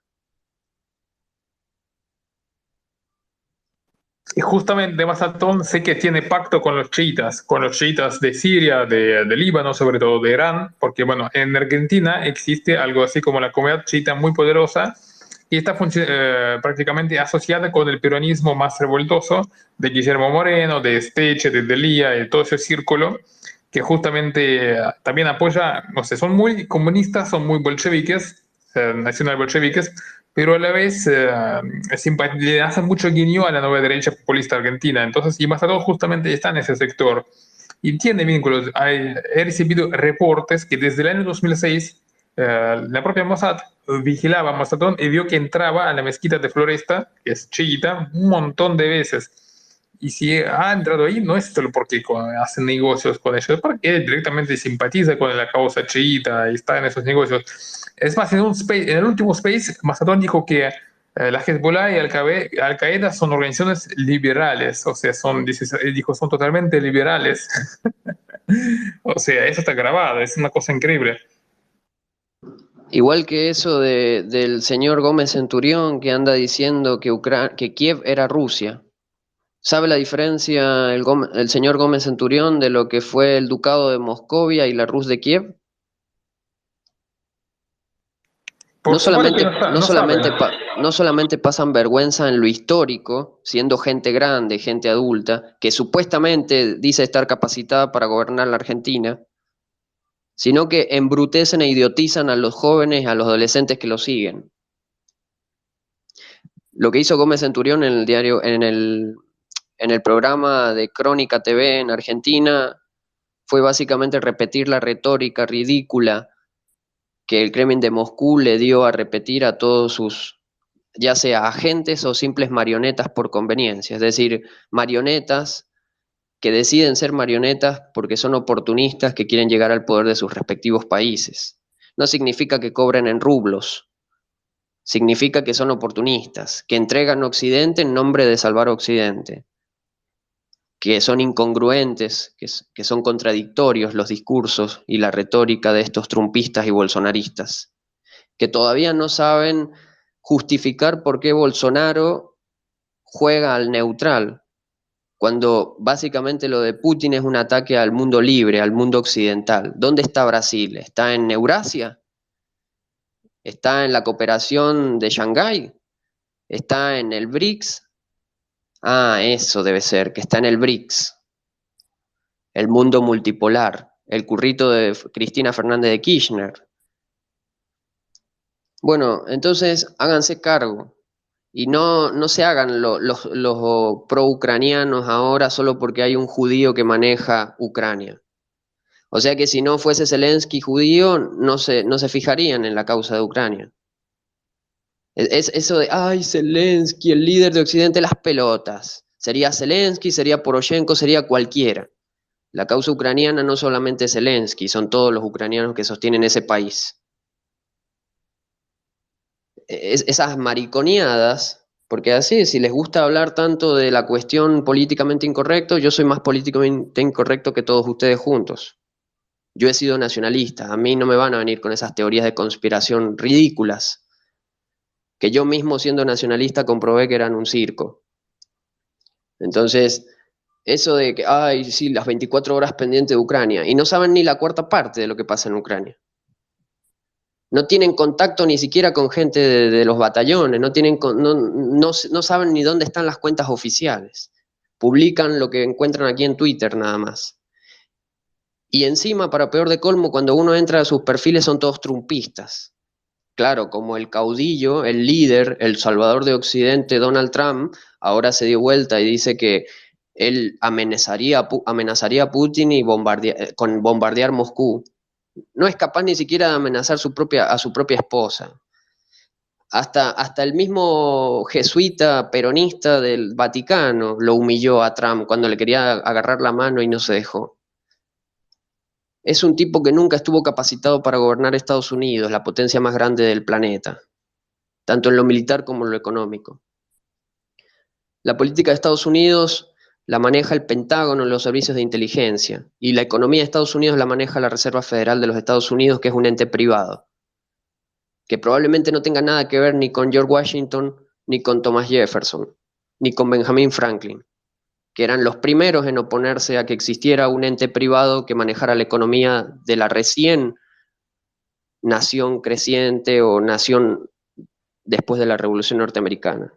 Y justamente Masatón sé que tiene pacto con los chiitas de Siria, de Líbano, sobre todo de Irán, porque bueno, en Argentina existe algo así como la comunidad chiita muy poderosa y está prácticamente asociada con el peronismo más revoltoso de Guillermo Moreno, de Esteche, de Delía, de todo ese círculo que justamente también apoya, no sé, son muy comunistas, son muy bolcheviques, nacional bolcheviques, pero a la vez le hacen mucho guiño a la nueva derecha populista argentina. Entonces, y Mazarón justamente está en ese sector y tiene vínculos. He recibido reportes que desde el año 2006 la propia Mossad vigilaba a Mazatón y vio que entraba a la mezquita de Floresta, que es chiita, un montón de veces. Y si ha entrado ahí, no es solo porque hace negocios con ellos, es porque directamente simpatiza con la causa chiita y está en esos negocios. Es más, en el último Space, Mazatón dijo que la Hezbollah y Al-Qaeda son organizaciones liberales, o sea, dijo, son totalmente liberales. O sea, eso está grabado, es una cosa increíble. Igual que eso del señor Gómez Centurión que anda diciendo que Kiev era Rusia. ¿Sabe la diferencia el señor Gómez Centurión de lo que fue el Ducado de Moscovia y la Rus de Kiev? Por supuesto que No solamente pasan vergüenza en lo histórico, siendo gente grande, gente adulta, que supuestamente dice estar capacitada para gobernar la Argentina, sino que embrutecen e idiotizan a los jóvenes y a los adolescentes que lo siguen. Lo que hizo Gómez Centurión en el diario, en el programa de Crónica TV en Argentina, fue básicamente repetir la retórica ridícula que el Kremlin de Moscú le dio a repetir a todos sus, ya sea agentes o simples marionetas por conveniencia, es decir, marionetas que deciden ser marionetas porque son oportunistas que quieren llegar al poder de sus respectivos países. No significa que cobren en rublos, significa que son oportunistas, que entregan Occidente en nombre de salvar Occidente, que son incongruentes, que son contradictorios los discursos y la retórica de estos trumpistas y bolsonaristas, que todavía no saben justificar por qué Bolsonaro juega al neutral, cuando básicamente lo de Putin es un ataque al mundo libre, al mundo occidental. ¿Dónde está Brasil? ¿Está en Eurasia? ¿Está en la cooperación de Shanghái? ¿Está en el BRICS? Ah, eso debe ser, que está en el BRICS, el mundo multipolar, el currito de Cristina Fernández de Kirchner. Bueno, entonces háganse cargo. Y no se hagan los pro-ucranianos ahora solo porque hay un judío que maneja Ucrania. O sea que si no fuese Zelensky judío, no se fijarían en la causa de Ucrania. Es eso de, ay, Zelensky, el líder de Occidente, las pelotas. Sería Zelensky, sería Poroshenko, sería cualquiera. La causa ucraniana no solamente es Zelensky, son todos los ucranianos que sostienen ese país. Esas mariconeadas, porque así, si les gusta hablar tanto de la cuestión políticamente incorrecto, yo soy más políticamente incorrecto que todos ustedes juntos. Yo he sido nacionalista, a mí no me van a venir con esas teorías de conspiración ridículas, que yo mismo siendo nacionalista comprobé que eran un circo. Entonces, eso de que, ay, sí, las 24 horas pendientes de Ucrania, y no saben ni la cuarta parte de lo que pasa en Ucrania. No tienen contacto ni siquiera con gente de los batallones, no saben ni dónde están las cuentas oficiales. Publican lo que encuentran aquí en Twitter nada más. Y encima, para peor de colmo, cuando uno entra a sus perfiles son todos trumpistas. Claro, como el caudillo, el líder, el salvador de Occidente, Donald Trump, ahora se dio vuelta y dice que él amenazaría a Putin y con bombardear Moscú. No es capaz ni siquiera de amenazar a su propia esposa. Hasta el mismo jesuita peronista del Vaticano lo humilló a Trump cuando le quería agarrar la mano y no se dejó. Es un tipo que nunca estuvo capacitado para gobernar Estados Unidos, la potencia más grande del planeta, tanto en lo militar como en lo económico. La política de Estados Unidos la maneja el Pentágono, los servicios de inteligencia, y la economía de Estados Unidos la maneja la Reserva Federal de los Estados Unidos, que es un ente privado, que probablemente no tenga nada que ver ni con George Washington, ni con Thomas Jefferson, ni con Benjamin Franklin, que eran los primeros en oponerse a que existiera un ente privado que manejara la economía de la recién nación creciente o nación después de la Revolución Norteamericana.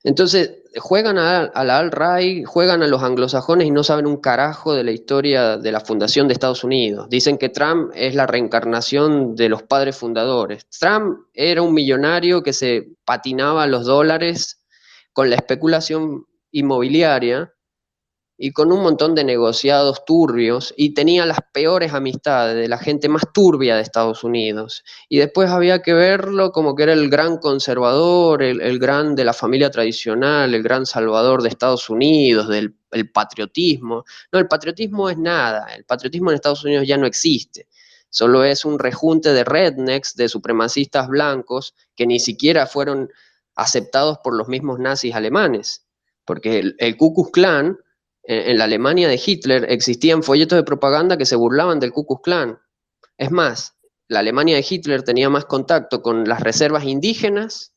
Entonces, juegan a la alt-right, juegan a los anglosajones y no saben un carajo de la historia de la fundación de Estados Unidos. Dicen que Trump es la reencarnación de los padres fundadores. Trump era un millonario que se patinaba los dólares con la especulación inmobiliaria y con un montón de negociados turbios, y tenía las peores amistades de la gente más turbia de Estados Unidos. Y después había que verlo como que era el gran conservador, el gran de la familia tradicional, el gran salvador de Estados Unidos, del el patriotismo. No, el patriotismo es nada, el patriotismo en Estados Unidos ya no existe. Solo es un rejunte de rednecks, de supremacistas blancos, que ni siquiera fueron aceptados por los mismos nazis alemanes. Porque el Ku Klux Klan, en la Alemania de Hitler, existían folletos de propaganda que se burlaban del Ku Klux Klan. Es más, la Alemania de Hitler tenía más contacto con las reservas indígenas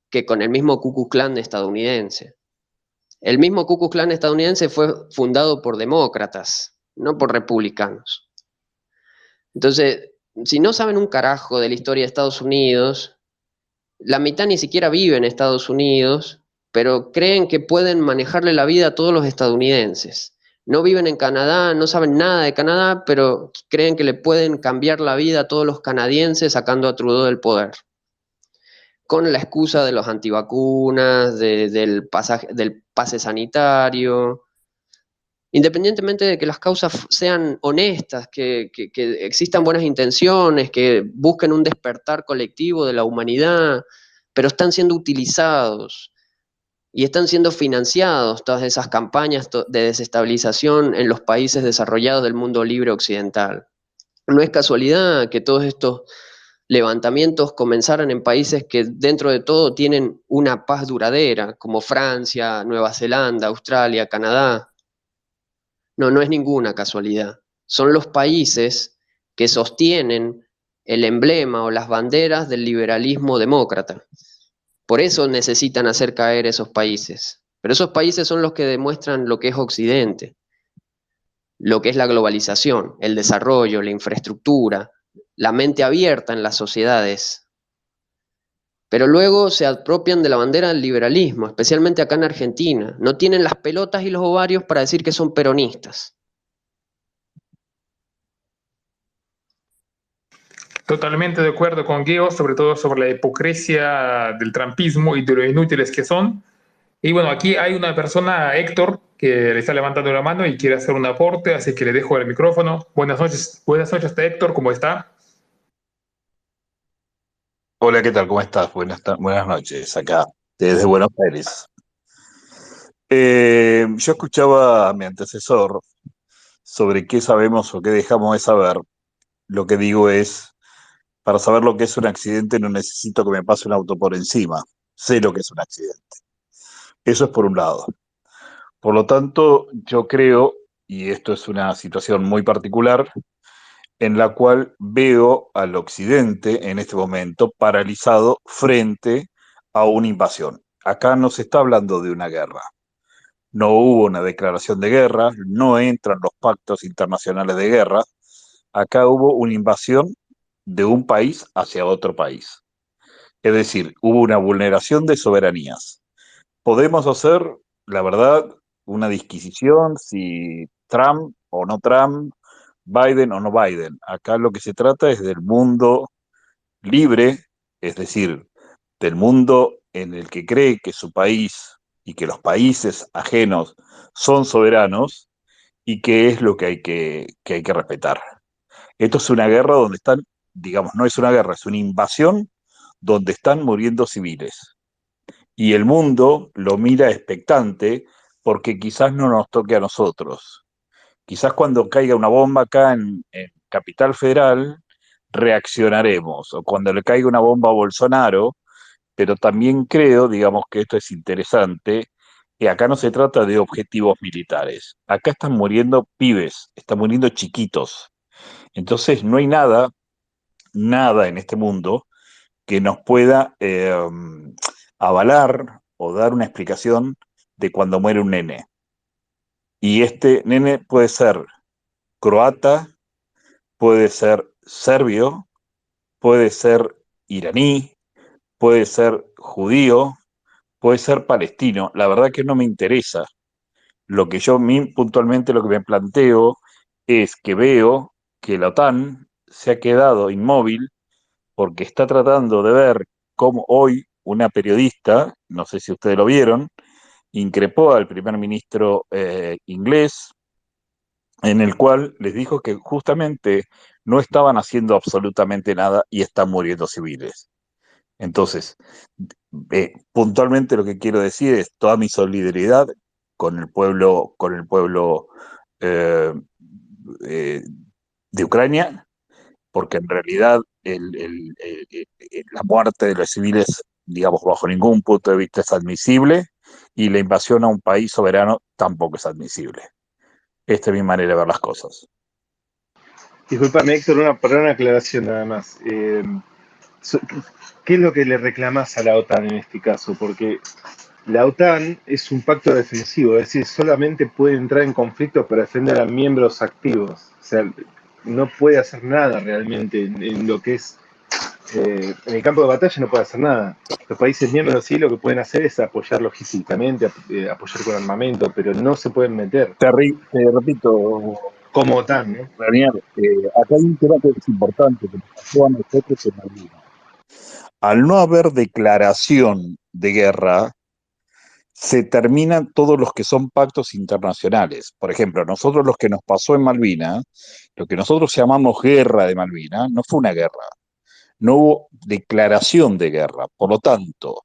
que con el mismo Ku Klux Klan estadounidense. El mismo Ku Klux Klan estadounidense fue fundado por demócratas, no por republicanos. Entonces, si no saben un carajo de la historia de Estados Unidos, la mitad ni siquiera vive en Estados Unidos, pero creen que pueden manejarle la vida a todos los estadounidenses. No viven en Canadá, no saben nada de Canadá, pero creen que le pueden cambiar la vida a todos los canadienses sacando a Trudeau del poder, con la excusa de los antivacunas, del pase sanitario, independientemente de que las causas sean honestas, que existan buenas intenciones, que busquen un despertar colectivo de la humanidad, pero están siendo utilizados y están siendo financiados todas esas campañas de desestabilización en los países desarrollados del mundo libre occidental. No es casualidad que todos estos levantamientos comenzaran en países que dentro de todo tienen una paz duradera, como Francia, Nueva Zelanda, Australia, Canadá. No, no es ninguna casualidad. Son los países que sostienen el emblema o las banderas del liberalismo demócrata. Por eso necesitan hacer caer esos países. Pero esos países son los que demuestran lo que es Occidente, lo que es la globalización, el desarrollo, la infraestructura, la mente abierta en las sociedades. Pero luego se apropian de la bandera del liberalismo, especialmente acá en Argentina. No tienen las pelotas y los ovarios para decir que son peronistas. Totalmente de acuerdo con Geo, sobre todo sobre la hipocresía del trampismo y de lo inútiles que son. Y bueno, aquí hay una persona, Héctor, que le está levantando la mano y quiere hacer un aporte, así que le dejo el micrófono. Buenas noches, Héctor, ¿cómo está? Hola, ¿qué tal? ¿Cómo estás? Buenas noches, acá, desde Buenos Aires. Yo escuchaba a mi antecesor sobre qué sabemos o qué dejamos de saber. Lo que digo es, para saber lo que es un accidente no necesito que me pase un auto por encima. Sé lo que es un accidente. Eso es por un lado. Por lo tanto, yo creo, y esto es una situación muy particular, en la cual veo al occidente en este momento paralizado frente a una invasión. Acá no se está hablando de una guerra. No hubo una declaración de guerra, no entran los pactos internacionales de guerra. Acá hubo una invasión de un país hacia otro país. Es decir, hubo una vulneración de soberanías. Podemos hacer, la verdad, una disquisición si Trump o no Trump, Biden o no Biden. Acá lo que se trata es del mundo libre, es decir, del mundo en el que cree que su país y que los países ajenos son soberanos y que es lo que hay que respetar. Esto es una guerra donde están, digamos, no es una guerra, es una invasión donde están muriendo civiles. Y el mundo lo mira expectante porque quizás no nos toque a nosotros. Quizás cuando caiga una bomba acá en Capital Federal, reaccionaremos, o cuando le caiga una bomba a Bolsonaro, pero también creo, digamos, que esto es interesante, que acá no se trata de objetivos militares, acá están muriendo pibes, están muriendo chiquitos, entonces no hay nada, nada en este mundo que nos pueda avalar o dar una explicación de cuando muere un nene. Y este nene puede ser croata, puede ser serbio, puede ser iraní, puede ser judío, puede ser palestino. La verdad que no me interesa. Lo que yo puntualmente lo que me planteo es que veo que la OTAN se ha quedado inmóvil porque está tratando de ver cómo hoy una periodista, no sé si ustedes lo vieron, increpó al primer ministro inglés, en el cual les dijo que justamente no estaban haciendo absolutamente nada y están muriendo civiles. Entonces, puntualmente lo que quiero decir es toda mi solidaridad con el pueblo eh, eh, de Ucrania, porque en realidad la muerte de los civiles, digamos, bajo ningún punto de vista es admisible, y la invasión a un país soberano tampoco es admisible. Esta es mi manera de ver las cosas. Disculpame, Héctor, para una aclaración nada más. So- ¿Qué es lo que le reclamás a la OTAN en este caso? Porque la OTAN es un pacto defensivo, es decir, solamente puede entrar en conflicto para defender a miembros activos. O sea, no puede hacer nada realmente en lo que es en el campo de batalla no puede hacer nada. Los países miembros sí lo que pueden hacer es apoyar logísticamente, apoyar con armamento, pero no se pueden meter Te repito, como OTAN, ¿no? Daniel, acá hay un tema que es importante, que nos pasó a nosotros en Malvinas. Al no haber declaración de guerra, se terminan todos los que son pactos internacionales. Por ejemplo, nosotros los que nos pasó en Malvinas, lo que nosotros llamamos guerra de Malvinas, no fue una guerra, no hubo declaración de guerra. Por lo tanto,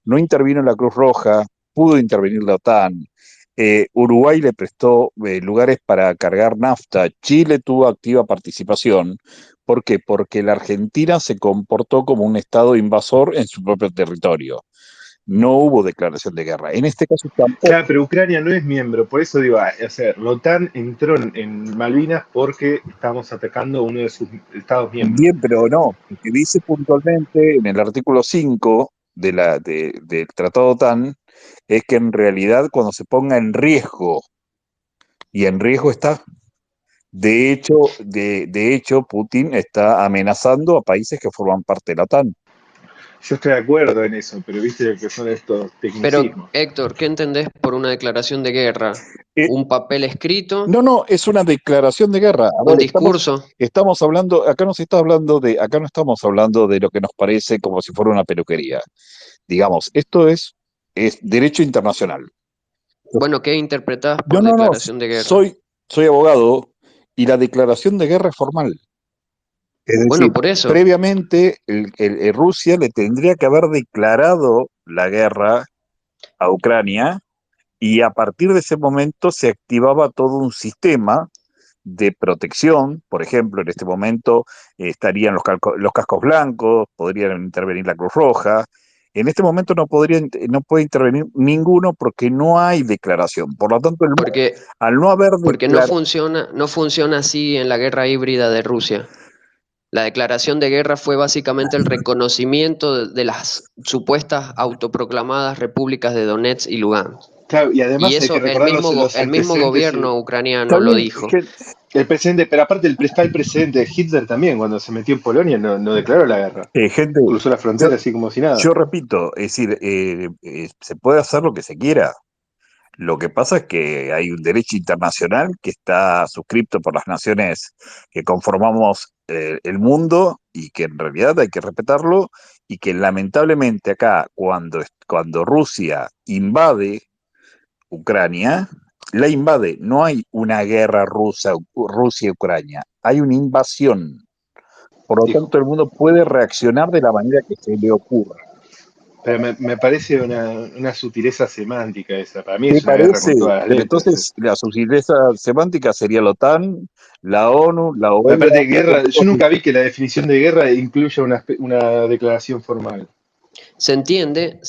no intervino la Cruz Roja, pudo intervenir la OTAN. Uruguay le prestó lugares para cargar nafta. Chile tuvo activa participación. ¿Por qué? Porque la Argentina se comportó como un Estado invasor en su propio territorio. No hubo declaración de guerra. En este caso Claro, tampoco. pero Ucrania no es miembro, por eso digo, o sea, la OTAN entró en Malvinas porque estábamos atacando a uno de sus estados miembros. Bien, pero no. Lo que dice puntualmente en el artículo 5 del Tratado OTAN es que en realidad cuando se ponga en riesgo, y en riesgo está, de hecho, Putin está amenazando a países que forman parte de la OTAN. Yo estoy de acuerdo en eso, pero viste que son estos Pero, tecnicismos. Héctor, ¿qué entendés por una declaración de guerra? Eh, ¿Un papel escrito? no, es una declaración de guerra. A ¿Un ver, discurso? estamos hablando, acá no estamos hablando de lo que nos parece como si fuera una peluquería. Digamos, es derecho internacional. Bueno, ¿qué interpretás No, por no, no, declaración de guerra? soy abogado y la declaración de guerra es formal. Es decir, Bueno, por eso, previamente Rusia le tendría que haber declarado la guerra a Ucrania y a partir de ese momento se activaba todo un sistema de protección. Por ejemplo, en este momento estarían los cascos blancos, podrían intervenir la Cruz Roja. En este momento no puede intervenir ninguno porque no hay declaración. Por lo tanto, porque, al no haber porque no declaración, funciona, no funciona así en la guerra híbrida de Rusia. La declaración de guerra fue básicamente el reconocimiento de las supuestas autoproclamadas repúblicas de Donetsk y Lugansk. Claro, y Y además hay que eso recordar los el mismo antecedentes. gobierno está ucraniano lo bien, es dijo. que El presidente, pero aparte está el presidente de Hitler también, cuando se metió en Polonia no declaró la guerra. gente, Cruzó la yo, frontera así como si nada. yo repito, es decir, se puede hacer lo que se quiera. Lo que pasa es que hay un derecho internacional que está suscrito por las naciones que conformamos el mundo y que en realidad hay que respetarlo y que lamentablemente acá cuando Rusia invade Ucrania, la invade, no hay una guerra Rusia-Ucrania, hay una invasión. Por lo Dijo. tanto, el mundo puede reaccionar de la manera que se le ocurra. Pero me parece una sutileza semántica esa. Para mí ¿Te es una guerra parece? con todas las Pero letras. entonces la sutileza semántica sería la OTAN, la ONU, la Pero aparte OEA. de guerra, yo nunca vi que la definición de guerra incluya una declaración formal. Se entiende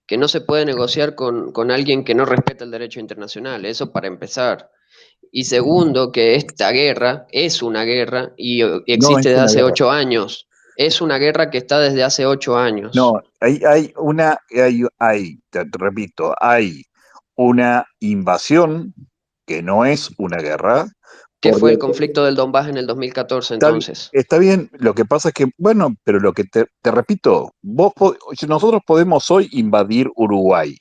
que no se puede negociar con alguien que no respeta el derecho internacional, eso para empezar. Y segundo, que esta guerra es una guerra y No es existe desde una hace guerra. 8 años. Es una guerra que está desde hace 8 años. No, te repito, hay una invasión que no es una guerra. ¿Qué Por fue lo el conflicto del Donbass en el 2014 Está, entonces? está bien, lo que pasa es que, bueno, pero lo que te repito, nosotros podemos hoy invadir Uruguay.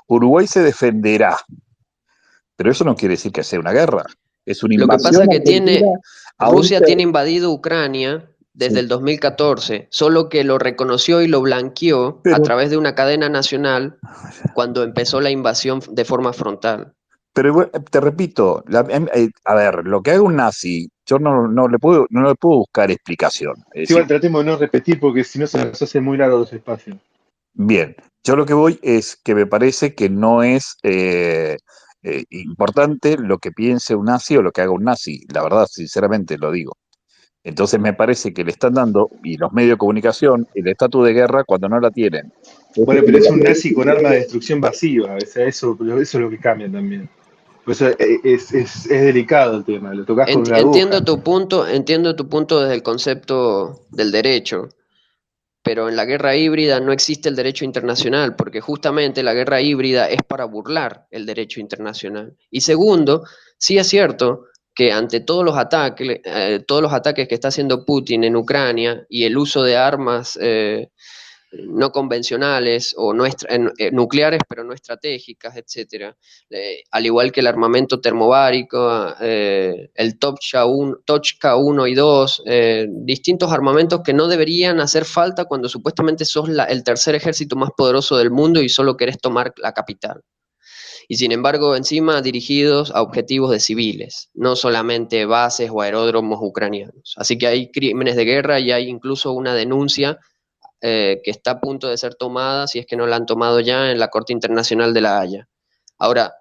Uruguay se defenderá, pero eso no quiere decir que sea una guerra. Es una Lo que pasa invasión es que argentina a un Rusia tiene invadido Ucrania desde sí, el 2014, solo que lo reconoció y lo blanqueó a pero, través de una cadena nacional cuando empezó la invasión de forma frontal. pero bueno, te repito, a ver, lo que haga un nazi, yo no le puedo buscar explicación. Es Sí, igual decir, tratemos de no repetir porque si no se nos hace muy largo los espacios. bien, yo lo que voy es que me parece que no es importante lo que piense un nazi o lo que haga un nazi, la verdad, sinceramente lo digo. Entonces me parece que le están dando, y los medios de comunicación, el estatus de guerra cuando no la tienen. Bueno, pero es un nazi con armas de destrucción masiva. O sea, eso es lo que cambia también. Por eso es delicado el tema, lo tocas con una aguja. Entiendo tu punto desde el concepto del derecho, pero en la guerra híbrida no existe el derecho internacional, porque justamente la guerra híbrida es para burlar el derecho internacional. Y segundo, sí es cierto que ante todos los ataques que está haciendo Putin en Ucrania y el uso de armas no convencionales o nucleares, pero no estratégicas, etcétera, al igual que el armamento termobárico, el Tochka 1 y 2, distintos armamentos que no deberían hacer falta cuando supuestamente sos el tercer ejército más poderoso del mundo y solo querés tomar la capital. Y sin embargo, encima dirigidos a objetivos de civiles, no solamente bases o aeródromos ucranianos. Así que hay crímenes de guerra y hay incluso una denuncia que está a punto de ser tomada, si es que no la han tomado ya, en la Corte Internacional de La Haya. Ahora,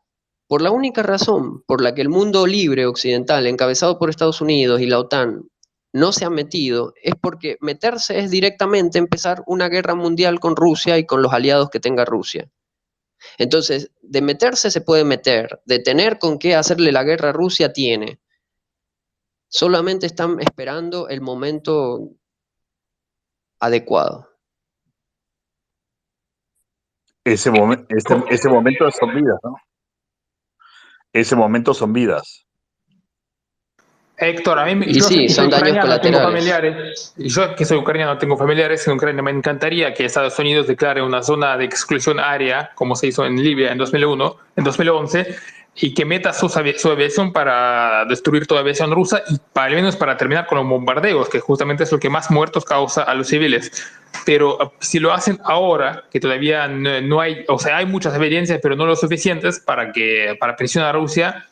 por la única razón por la que el mundo libre occidental, encabezado por Estados Unidos y la OTAN, no se ha metido, es porque meterse es directamente empezar una guerra mundial con Rusia y con los aliados que tenga Rusia. Entonces, de meterse se puede meter, de tener con qué hacerle la guerra a Rusia tiene. Solamente están esperando el momento adecuado. Ese momento son vidas, ¿no? Ese momento son vidas. Héctor, a mí, Y sí, son daños colaterales. Yo que soy ucraniano tengo familiares en Ucrania. Me encantaría que Estados Unidos declare una zona de exclusión aérea, como se hizo en Libia en 2011, y que meta su aviación para destruir toda aviación rusa y al menos para terminar con los bombardeos, que justamente es lo que más muertos causa a los civiles. Pero si lo hacen ahora, que todavía no hay, o sea, hay muchas evidencias, pero no lo suficientes para presionar a Rusia,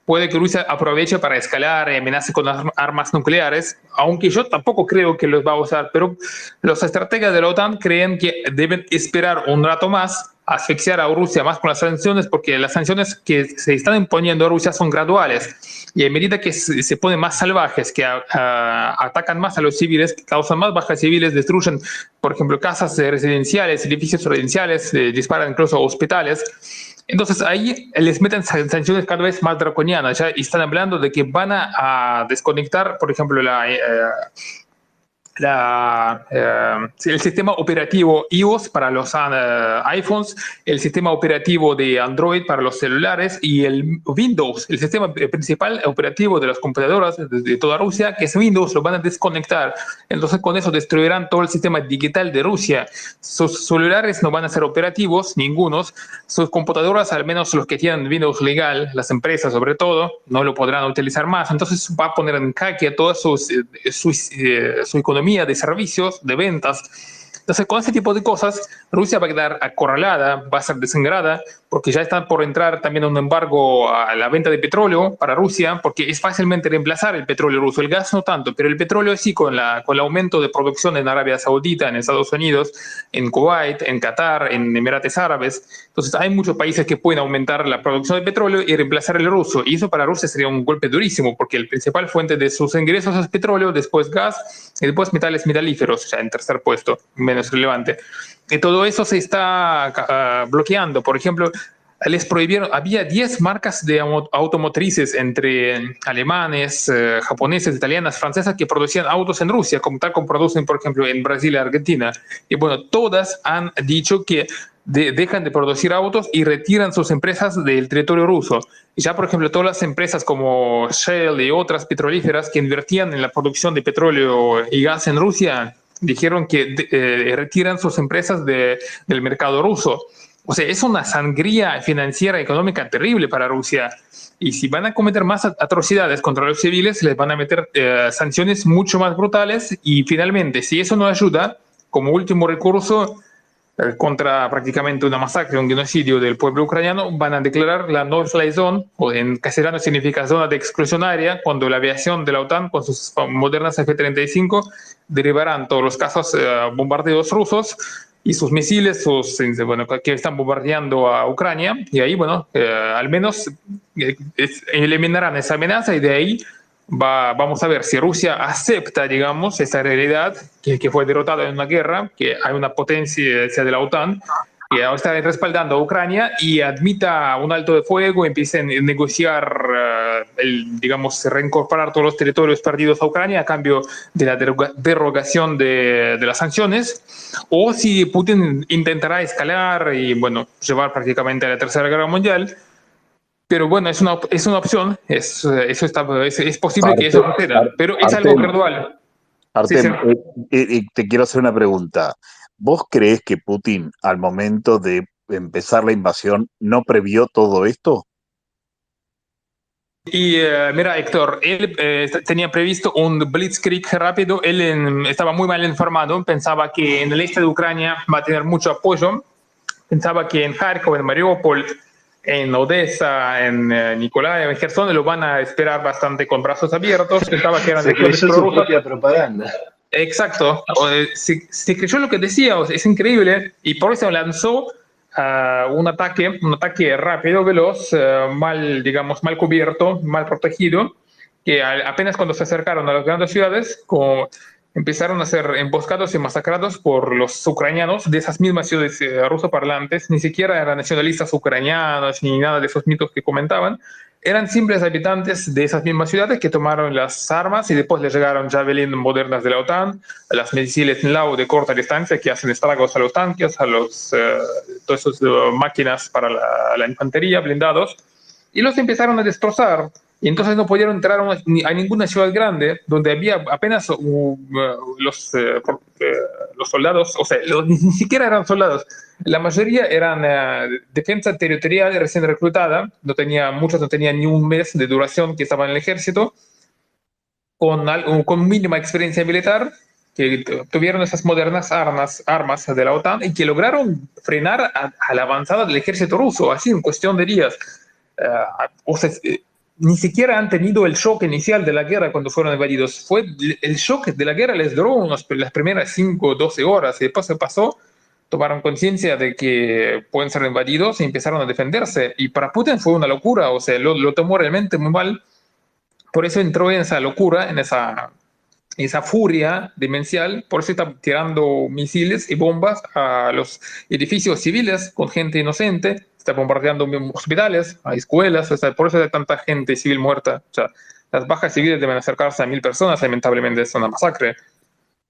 puede que Rusia aproveche para escalar y amenace con armas nucleares, aunque yo tampoco creo que los va a usar, pero los estrategas de la OTAN creen que deben esperar un rato más, asfixiar a Rusia más con las sanciones, porque las sanciones que se están imponiendo a Rusia son graduales, y a medida que se ponen más salvajes, que atacan más a los civiles, que causan más bajas civiles, destruyen, por ejemplo, casas residenciales, edificios residenciales, disparan incluso a hospitales. Entonces ahí les meten sanciones cada vez más draconianas, ya, y están hablando de que van a desconectar, por ejemplo, el sistema operativo iOS para los iPhones, el sistema operativo de Android para los celulares y el Windows, el sistema principal operativo de las computadoras de toda Rusia, que es Windows, lo van a desconectar. Entonces con eso destruirán todo el sistema digital de Rusia. Sus celulares no van a ser operativos, ningunos. Sus computadoras, al menos los que tienen Windows legal, las empresas sobre todo, no lo podrán utilizar más. Entonces va a poner en jaque toda su economía de servicios, de ventas. Entonces, con ese tipo de cosas, Rusia va a quedar acorralada, va a ser desangrada, porque ya está por entrar también un embargo a la venta de petróleo para Rusia, porque es fácilmente reemplazar el petróleo ruso, el gas no tanto, pero el petróleo sí, con el aumento de producción en Arabia Saudita, en Estados Unidos, en Kuwait, en Qatar, en Emiratos Árabes. Entonces, hay muchos países que pueden aumentar la producción de petróleo y reemplazar el ruso, y eso para Rusia sería un golpe durísimo, porque el principal fuente de sus ingresos es petróleo, después gas, y después metales metalíferos, ya en tercer puesto, menos relevante. Y todo eso se está bloqueando. Por ejemplo, les prohibieron, había 10 marcas de automotrices entre alemanes, japoneses, italianas, francesas que producían autos en Rusia, como producen, por ejemplo, en Brasil y Argentina. Y bueno, todas han dicho que dejan de producir autos y retiran sus empresas del territorio ruso. Y ya, por ejemplo, todas las empresas como Shell y otras petrolíferas que invertían en la producción de petróleo y gas en Rusia dijeron que retiran sus empresas del mercado ruso. O sea, es una sangría financiera, económica terrible para Rusia. Y si van a cometer más atrocidades contra los civiles, les van a meter sanciones mucho más brutales. Y finalmente, si eso no ayuda, como último recurso contra prácticamente una masacre, un genocidio del pueblo ucraniano, van a declarar la no-fly zone, o en castellano significa zona de exclusión aérea, cuando la aviación de la OTAN con sus modernas F-35 derribarán todos los casos bombardeos rusos y sus misiles, que están bombardeando a Ucrania, y ahí, al menos eliminarán esa amenaza, y de ahí vamos a ver si Rusia acepta, digamos, esa realidad, que fue derrotada en una guerra, que hay una potencia de la OTAN, que ahora está respaldando a Ucrania, y admita un alto de fuego, empiecen a negociar, reincorporar todos los territorios perdidos a Ucrania a cambio de la derogación de las sanciones, o si Putin intentará escalar y, llevar prácticamente a la Tercera Guerra Mundial. Pero bueno, es una opción, es posible que eso Artem, suceda, pero es algo Artem, gradual. Sí, sí. Artem, te quiero hacer una pregunta. ¿Vos creés que Putin, al momento de empezar la invasión, no previó todo esto? Y mira, Héctor, él tenía previsto un blitzkrieg rápido, estaba muy mal informado, pensaba que en el este de Ucrania va a tener mucho apoyo, pensaba que en Kharkov, en Mariupol, en Odessa, en Nikolaev, en Gerson lo van a esperar bastante con brazos abiertos, pensaba que eran Se regiones creyó su prorrusas. propia propaganda. Exacto, se creyó lo que decía, o sea, es increíble, y por eso lanzó un ataque rápido, veloz, digamos, mal cubierto, mal protegido, que apenas cuando se acercaron a las grandes ciudades, empezaron a ser emboscados y masacrados por los ucranianos de esas mismas ciudades rusoparlantes, ni siquiera eran nacionalistas ucranianos ni nada de esos mitos que comentaban, eran simples habitantes de esas mismas ciudades que tomaron las armas y después les llegaron javelin modernas de la OTAN, las misiles Lau de corta distancia que hacen estragos a los tanques, todas esas máquinas para la infantería, blindados, y los empezaron a destrozar. Y entonces no pudieron entrar a ninguna ciudad grande donde había apenas los soldados, o sea, ni siquiera eran soldados, la mayoría eran defensa territorial recién reclutada, muchos no tenían ni un mes de duración que estaban en el ejército, con mínima experiencia militar, que tuvieron esas modernas armas de la OTAN y que lograron frenar a la avanzada del ejército ruso, así en cuestión de días. O sea, ni siquiera han tenido el shock inicial de la guerra cuando fueron invadidos. El shock de la guerra les duró las primeras 5 o 12 horas y después se pasó, tomaron conciencia de que pueden ser invadidos y empezaron a defenderse. Y para Putin fue una locura, o sea, lo tomó realmente muy mal. Por eso entró en esa locura, en esa furia demencial, por eso está tirando misiles y bombas a los edificios civiles con gente inocente, está bombardeando hospitales, a escuelas, o sea, por eso hay tanta gente civil muerta. O sea, las bajas civiles deben acercarse a 1.000 personas, lamentablemente es una masacre.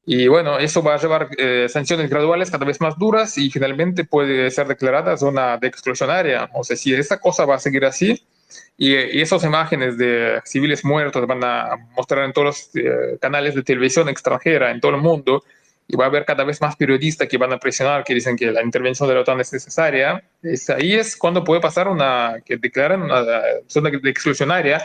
Y bueno, eso va a llevar sanciones graduales cada vez más duras y finalmente puede ser declarada zona de exclusión área. O sea, si esa cosa va a seguir así, y esas imágenes de civiles muertos van a mostrar en todos los canales de televisión extranjera en todo el mundo, y va a haber cada vez más periodistas que van a presionar, que dicen que la intervención de la OTAN es necesaria. Ahí es cuando puede pasar que declaren una zona de exclusión área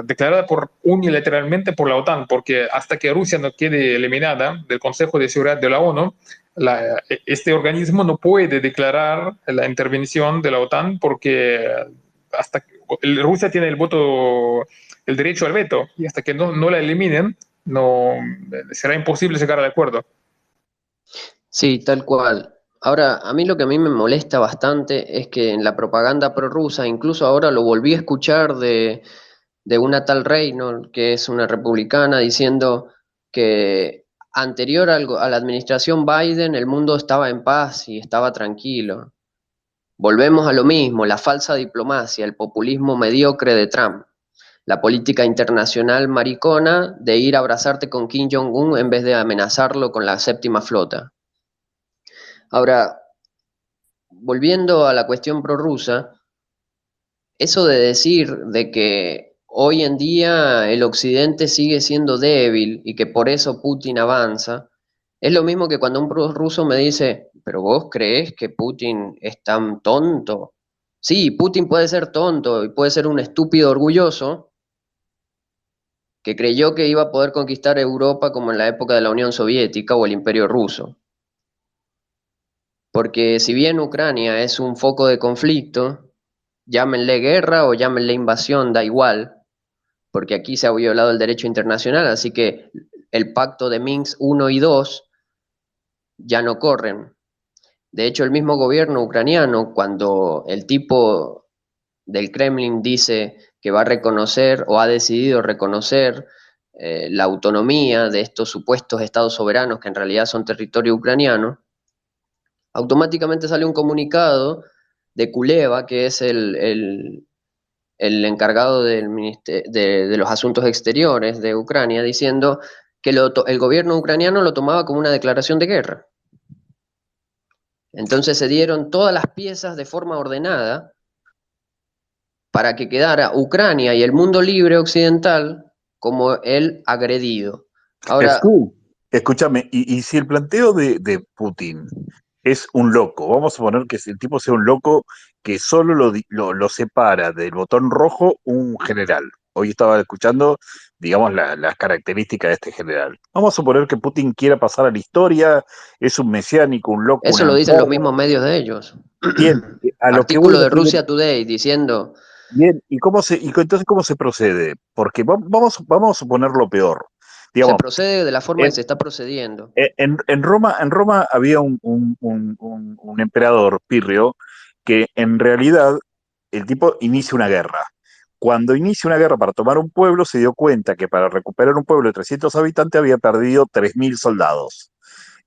declarada unilateralmente por la OTAN, porque hasta que Rusia no quede eliminada del Consejo de Seguridad de la ONU, este organismo no puede declarar la intervención de la OTAN porque hasta Rusia tiene el derecho al veto, y hasta que no la eliminen, no será imposible llegar al acuerdo. Sí, tal cual. Ahora, a mí me molesta bastante es que en la propaganda prorrusa, incluso ahora lo volví a escuchar de una tal Reynolds, que es una republicana, diciendo que anterior a la administración Biden el mundo estaba en paz y estaba tranquilo. Volvemos a lo mismo, la falsa diplomacia, el populismo mediocre de Trump, la política internacional maricona de ir a abrazarte con Kim Jong-un en vez de amenazarlo con la séptima flota. Ahora, volviendo a la cuestión prorrusa, eso de decir de que hoy en día el occidente sigue siendo débil y que por eso Putin avanza, es lo mismo que cuando un ruso me dice, pero vos creés que Putin es tan tonto. Sí, Putin puede ser tonto y puede ser un estúpido orgulloso que creyó que iba a poder conquistar Europa como en la época de la Unión Soviética o el Imperio Ruso. Porque si bien Ucrania es un foco de conflicto, llámenle guerra o llámenle invasión, da igual, porque aquí se ha violado el derecho internacional, así que el pacto de Minsk 1 y 2 ya no corren. De hecho, el mismo gobierno ucraniano, cuando el tipo del Kremlin dice que va a reconocer o ha decidido reconocer la autonomía de estos supuestos estados soberanos que en realidad son territorio ucraniano, automáticamente sale un comunicado de Kuleva, que es el encargado de los asuntos exteriores de Ucrania, diciendo que el gobierno ucraniano lo tomaba como una declaración de guerra. Entonces se dieron todas las piezas de forma ordenada para que quedara Ucrania y el mundo libre occidental como el agredido. Ahora, Escúchame, y si el planteo de Putin es un loco, vamos a suponer que el tipo sea un loco que solo lo separa del botón rojo un general. Hoy estaba escuchando, digamos, las características de este general. Vamos a suponer que Putin quiera pasar a la historia, es un mesiánico, un loco, un eso lo dicen los enfermo. mismos medios de ellos. Bien, a lo que voy Artículo de recién. Russia Today diciendo, Bien, entonces cómo se procede? Porque vamos a suponer lo peor. se Digamos, procede de la forma que en, se está procediendo. en Roma había un emperador, Pirrio, que en realidad el tipo inicia una guerra. Cuando inicia una guerra para tomar un pueblo, se dio cuenta que para recuperar un pueblo de 300 habitantes había perdido 3.000 soldados.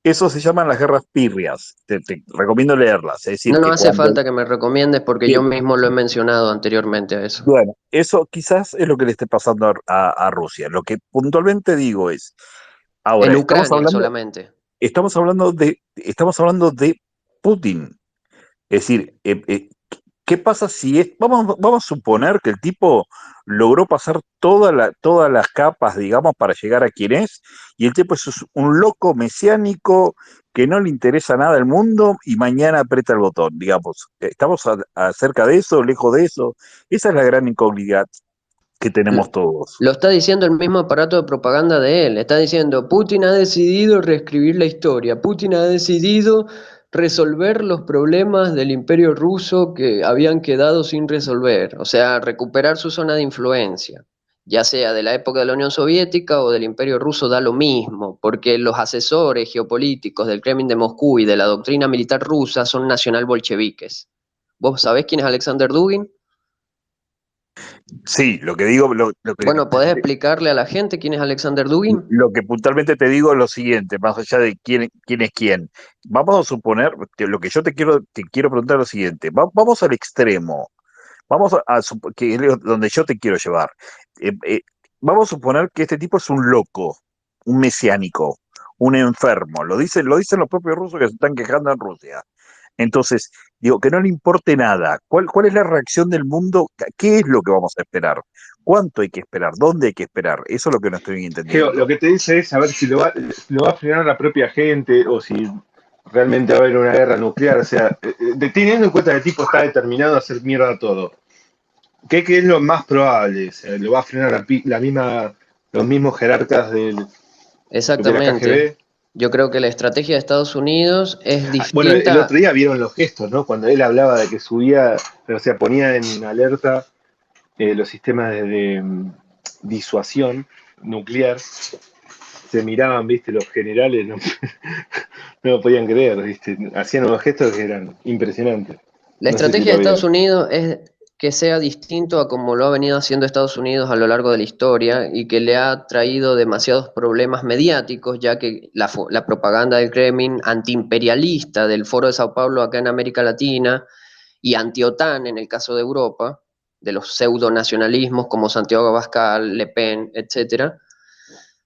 Eso se llaman las guerras pirrias. Te recomiendo leerlas. Es decir, No que hace cuando... falta que me recomiendes porque yo Sí, mismo lo he mencionado anteriormente a eso. bueno, eso quizás es lo que le esté pasando a Rusia. Lo que puntualmente digo es, ahora, En Ucrania solamente. estamos hablando de Putin. Es decir, ¿qué pasa si vamos a suponer que el tipo logró pasar todas las capas, digamos, para llegar a quien es, y el tipo es un loco mesiánico que no le interesa nada el mundo y mañana aprieta el botón, digamos. ¿Estamos acerca de eso, lejos de eso? Esa es la gran incógnita que tenemos todos. Lo está diciendo el mismo aparato de propaganda de él. Está diciendo, Putin ha decidido reescribir la historia. Putin ha decidido resolver los problemas del imperio ruso que habían quedado sin resolver. O sea, recuperar su zona de influencia. Ya sea de la época de la Unión Soviética o del imperio ruso, da lo mismo, porque los asesores geopolíticos del Kremlin de Moscú y de la doctrina militar rusa son nacional bolcheviques. ¿Vos sabés quién es Alexander Dugin? Sí, lo que digo, Bueno, ¿podés explicarle a la gente quién es Alexander Dugin? lo que puntualmente te digo es lo siguiente, más allá de quién es quién. Vamos a suponer, que lo que yo te quiero preguntar es lo siguiente. Vamos al extremo. Que es donde yo te quiero llevar. Eh, eh, Vamos a suponer que este tipo es un loco, un mesiánico, un enfermo. Lo dicen los propios rusos que se están quejando en Rusia. Entonces, digo, que no le importe nada. ¿Cuál es la reacción del mundo? ¿Qué es lo que vamos a esperar? ¿Cuánto hay que esperar? ¿Dónde hay que esperar? Eso es lo que no estoy Geo, lo entendiendo. que te dice es saber si lo va a frenar la propia gente o si realmente va a haber una guerra nuclear. O sea, teniendo en cuenta que el tipo está determinado a hacer mierda todo. ¿Qué es lo más probable? O sea, ¿lo va a frenar los mismos jerarcas de la Exactamente. KGB? Yo creo que la estrategia de Estados Unidos es Ah, bueno, el otro distinta. día vieron los gestos, ¿no? Cuando él hablaba de que subía, o sea, ponía en alerta los sistemas de disuasión nuclear, se miraban, viste, los generales, no, no lo podían creer, viste, hacían unos gestos que eran impresionantes. La No sé si estrategia de lo Estados vieron. Unidos es que sea distinto a como lo ha venido haciendo Estados Unidos a lo largo de la historia y que le ha traído demasiados problemas mediáticos, ya que la propaganda del Kremlin antiimperialista del Foro de Sao Paulo acá en América Latina y anti-OTAN en el caso de Europa, de los pseudo-nacionalismos como Santiago Abascal, Le Pen, etcétera.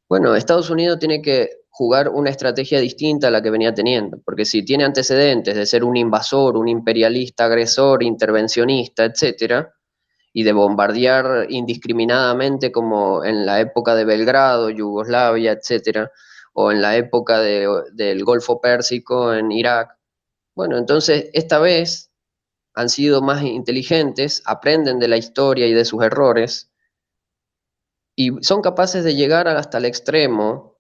Bueno, Estados Unidos tiene que jugar una estrategia distinta a la que venía teniendo, porque si tiene antecedentes de ser un invasor, un imperialista, agresor, intervencionista, etcétera, y de bombardear indiscriminadamente como en la época de Belgrado, Yugoslavia, etcétera, o en la época del Golfo Pérsico en Irak, bueno, entonces esta vez han sido más inteligentes, aprenden de la historia y de sus errores, y son capaces de llegar hasta el extremo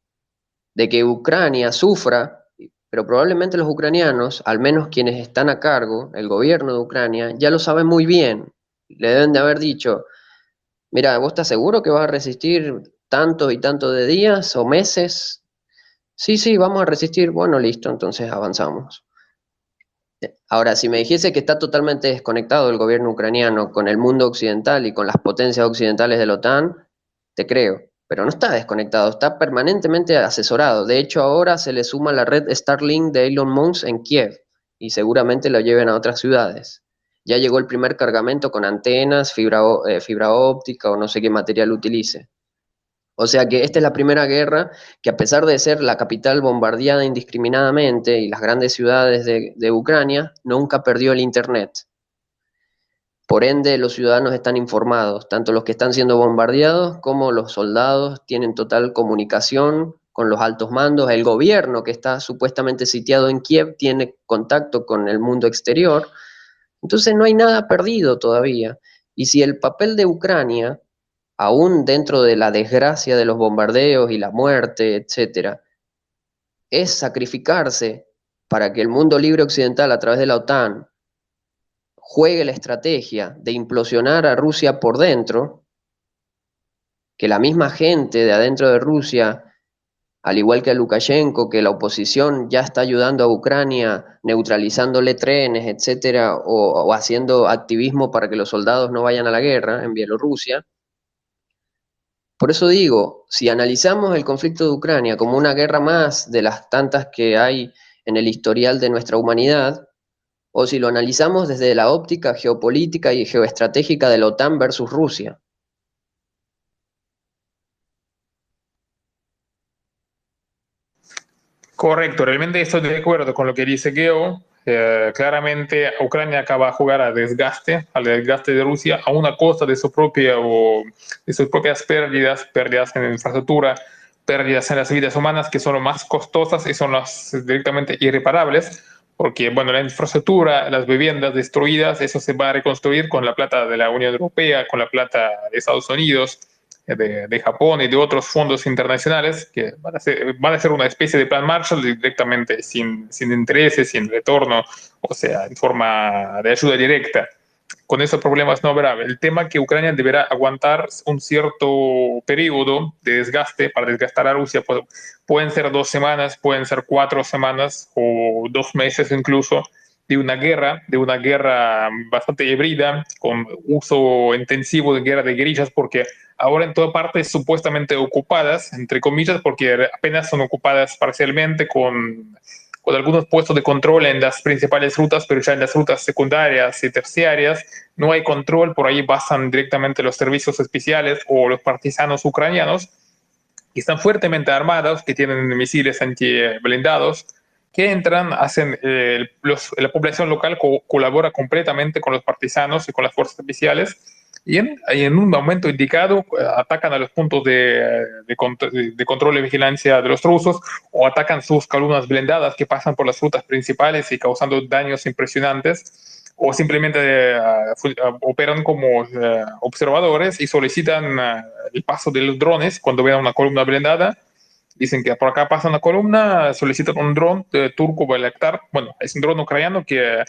de que Ucrania sufra, pero probablemente los ucranianos, al menos quienes están a cargo, el gobierno de Ucrania, ya lo saben muy bien. Le deben de haber dicho, mira, ¿vos estás seguro que vas a resistir tanto y tanto de días o meses? Sí, sí, vamos a resistir. Bueno, listo, entonces avanzamos. Ahora, si me dijese que está totalmente desconectado el gobierno ucraniano con el mundo occidental y con las potencias occidentales de la OTAN, te creo, pero no está desconectado, está permanentemente asesorado. De hecho, ahora se le suma la red Starlink de Elon Musk en Kiev y seguramente lo lleven a otras ciudades. Ya llegó el primer cargamento con antenas, fibra óptica o no sé qué material utilice. O sea que esta es la primera guerra que a pesar de ser la capital bombardeada indiscriminadamente y las grandes ciudades de Ucrania, nunca perdió el Internet. Por ende, los ciudadanos están informados, tanto los que están siendo bombardeados como los soldados tienen total comunicación con los altos mandos. El gobierno que está supuestamente sitiado en Kiev tiene contacto con el mundo exterior. Entonces no hay nada perdido todavía. Y si el papel de Ucrania, aún dentro de la desgracia de los bombardeos y la muerte, etcétera, es sacrificarse para que el mundo libre occidental a través de la OTAN juegue la estrategia de implosionar a Rusia por dentro, que la misma gente de adentro de Rusia, al igual que a Lukashenko, que la oposición ya está ayudando a Ucrania, neutralizándole trenes, etcétera, o haciendo activismo para que los soldados no vayan a la guerra en Bielorrusia. Por eso digo, si analizamos el conflicto de Ucrania como una guerra más de las tantas que hay en el historial de nuestra humanidad, o si lo analizamos desde la óptica geopolítica y geoestratégica de la OTAN versus Rusia. Correcto, realmente estoy de acuerdo con lo que dice Geo. Claramente Ucrania acaba de jugar al desgaste de Rusia a una costa de de sus propias pérdidas en infraestructura, pérdidas en las vidas humanas que son las más costosas y son las directamente irreparables, porque bueno, la infraestructura, las viviendas destruidas, eso se va a reconstruir con la plata de la Unión Europea, con la plata de Estados Unidos, de Japón y de otros fondos internacionales que van a ser una especie de plan Marshall directamente sin intereses, sin retorno, o sea, en forma de ayuda directa. Con esos problemas no habrá. El tema es que Ucrania deberá aguantar un cierto periodo de desgaste para desgastar a Rusia. Pueden ser 2 semanas, pueden ser 4 semanas o 2 meses incluso de una guerra bastante híbrida, con uso intensivo de guerra de guerrillas, porque ahora en toda parte supuestamente ocupadas, entre comillas, porque apenas son ocupadas parcialmente con algunos puestos de control en las principales rutas, pero ya en las rutas secundarias y terciarias no hay control, por ahí pasan directamente los servicios especiales o los partisanos ucranianos, que están fuertemente armados, que tienen misiles antiblindados, que entran, la población local colabora completamente con los partisanos y con las fuerzas especiales, y en un momento indicado atacan a los puntos de control y vigilancia de los rusos, o atacan sus columnas blindadas que pasan por las rutas principales y causando daños impresionantes, o simplemente operan como observadores y solicitan el paso de los drones cuando vean una columna blindada. Dicen que por acá pasa una columna, solicitan un dron turco Bayraktar. Bueno, es un dron ucraniano que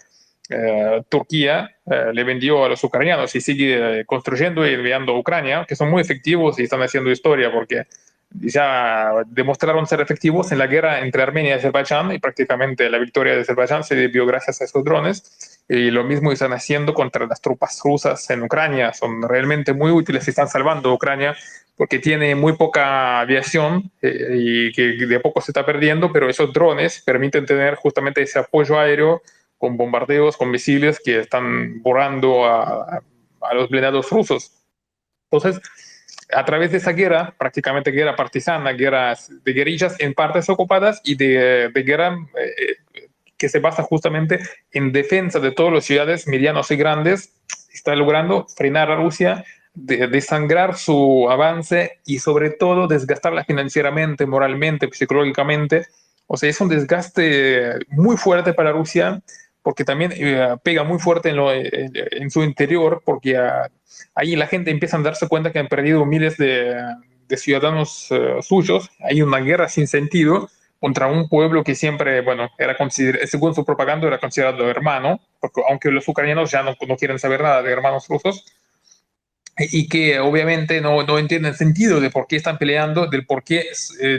Turquía le vendió a los ucranianos y sigue construyendo y enviando a Ucrania, que son muy efectivos y están haciendo historia porque ya demostraron ser efectivos en la guerra entre Armenia y Azerbaiyán, y prácticamente la victoria de Azerbaiyán se debió gracias a esos drones. Y lo mismo están haciendo contra las tropas rusas en Ucrania. Son realmente muy útiles y están salvando a Ucrania porque tiene muy poca aviación y que de a poco se está perdiendo, pero esos drones permiten tener justamente ese apoyo aéreo con bombardeos, con misiles que están borrando a los blindados rusos. Entonces, a través de esa guerra, prácticamente guerra partisana, guerras de guerrillas en partes ocupadas y de guerra que se basa justamente en defensa de todas las ciudades medianos y grandes, está logrando frenar a Rusia, desangrar su avance y sobre todo desgastarla financieramente, moralmente, psicológicamente. O sea, es un desgaste muy fuerte para Rusia porque también pega muy fuerte en su interior, porque ahí la gente empieza a darse cuenta que han perdido miles de ciudadanos suyos. Hay una guerra sin sentido contra un pueblo que siempre, bueno, según su propaganda, era considerado hermano, porque aunque los ucranianos ya no quieren saber nada de hermanos rusos, y que obviamente no entienden el sentido de por qué están peleando, del por qué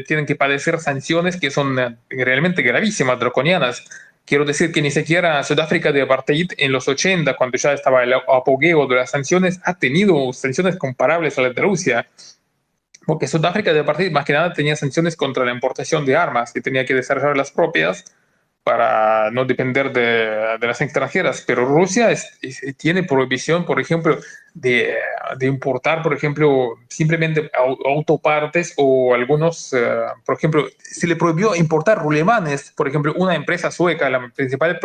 tienen que padecer sanciones que son realmente gravísimas, draconianas. Quiero decir que ni siquiera Sudáfrica de apartheid en los 80, cuando ya estaba el apogeo de las sanciones, ha tenido sanciones comparables a las de Rusia. Porque Sudáfrica de apartheid más que nada tenía sanciones contra la importación de armas y tenía que desarrollar las propias para no depender de las extranjeras. Pero Rusia tiene prohibición, por ejemplo, de importar, por ejemplo, simplemente autopartes o algunos, por ejemplo, se le prohibió importar rulemanes. Por ejemplo, una empresa sueca, la principal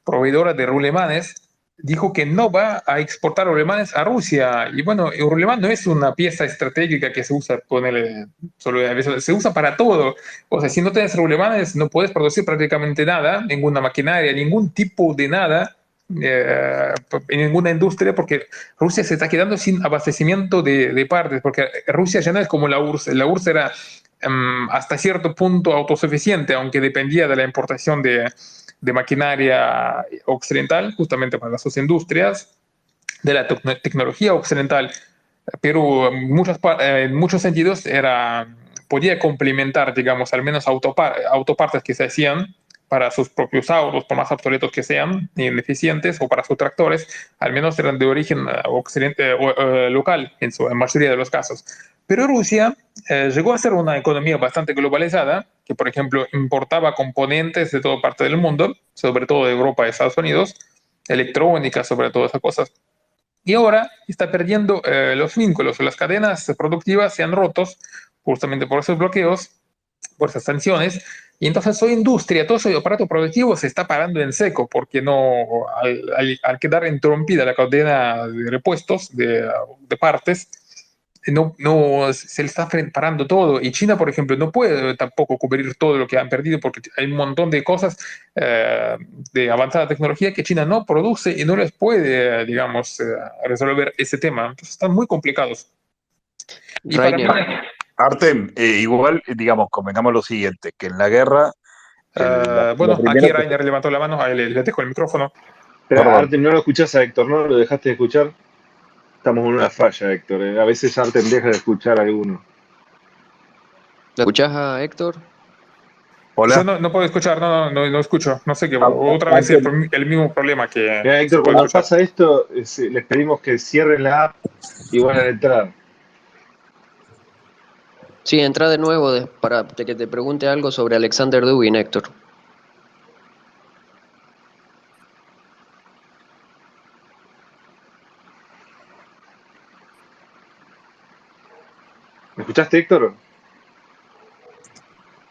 proveedora de rulemanes, dijo que no va a exportar alemanes a Rusia. Y bueno, el alemán no es una pieza estratégica que se usa, ponerle, solo a veces, se usa para todo. O sea, si no tienes alemanes, no puedes producir prácticamente nada, ninguna maquinaria, ningún tipo de nada. En ninguna industria, porque Rusia se está quedando sin abastecimiento de partes, porque Rusia ya no es como la URSS. La URSS era hasta cierto punto autosuficiente, aunque dependía de la importación de maquinaria occidental, justamente para sus industrias, de la tecnología occidental, pero en muchos sentidos podía complementar, digamos, al menos autopartes que se hacían para sus propios autos, por más obsoletos que sean, ineficientes, o para sus tractores, al menos eran de origen local en mayoría de los casos. Pero Rusia llegó a ser una economía bastante globalizada, que por ejemplo importaba componentes de toda parte del mundo, sobre todo de Europa y Estados Unidos, electrónica, sobre todo esas cosas. Y ahora está perdiendo los vínculos, las cadenas productivas se han rotos justamente por esos bloqueos, por esas sanciones, y entonces su industria, todo su aparato productivo se está parando en seco, porque no, al quedar interrumpida la cadena de repuestos, de partes, no se le está parando todo. Y China, por ejemplo, no puede tampoco cubrir todo lo que han perdido, porque hay un montón de cosas de avanzada tecnología que China no produce y no les puede, digamos, resolver ese tema. Entonces están muy complicados. Y para mí, Rainer, Artem, igual, digamos, convengamos lo siguiente, que en la guerra, la bueno, primera aquí que... Rainer levantó la mano, ahí le dejo el micrófono. Espera, Perdón, Artem, no lo escuchás a Héctor, ¿no? ¿Lo dejaste de escuchar? Estamos en una falla, Héctor. A veces Artem deja de escuchar a alguno. ¿lo escuchás a Héctor? Yo hola. no puedo escuchar, no escucho, no sé qué, otra vez Artem, el mismo problema que Mira, no se Héctor, puede cuando escuchar. pasa esto, les pedimos que cierren la app y vuelvan a entrar. Sí, entra de nuevo para que te pregunte algo sobre Alexander Dugin, Héctor. ¿Me escuchaste, Héctor?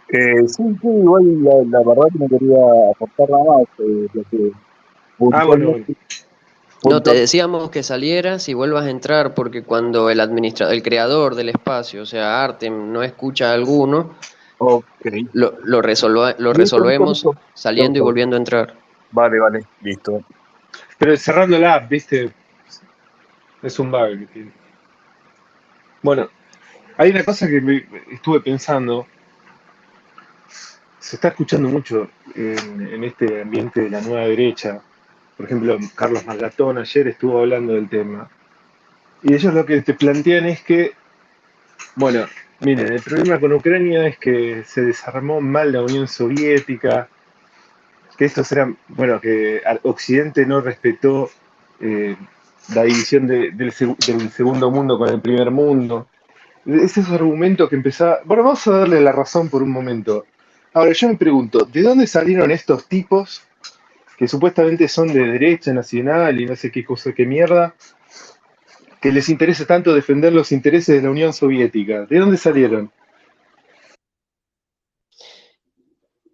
sí, sí, igual la verdad que no quería aportar nada más, lo que Ah, bueno, bueno. puntualmente, No, te puntual, decíamos que salieras y vuelvas a entrar, porque cuando el creador del espacio, o sea, Artem, no escucha a alguno, ok. lo Listo, listo, resolvemos listo. Chau, saliendo y chau. volviendo a entrar. Vale, vale, listo. Pero cerrando la app, viste, es un bug que tiene. Bueno, hay una cosa que estuve pensando. Se está escuchando mucho en este ambiente de la nueva derecha. Por ejemplo, Carlos Magatón ayer estuvo hablando del tema. Y ellos lo que te plantean es que, bueno, miren, el problema con Ucrania es que se desarmó mal la Unión Soviética, que estos eran, bueno, que Occidente no respetó eh, la división del segundo mundo con el primer mundo. Es ese argumento que empezaba. Bueno, vamos a darle la razón por un momento. Ahora, yo me pregunto, ¿de dónde salieron estos tipos que supuestamente son de derecha nacional y no sé qué cosa, qué mierda, que les interesa tanto defender los intereses de la Unión Soviética? ¿De dónde salieron?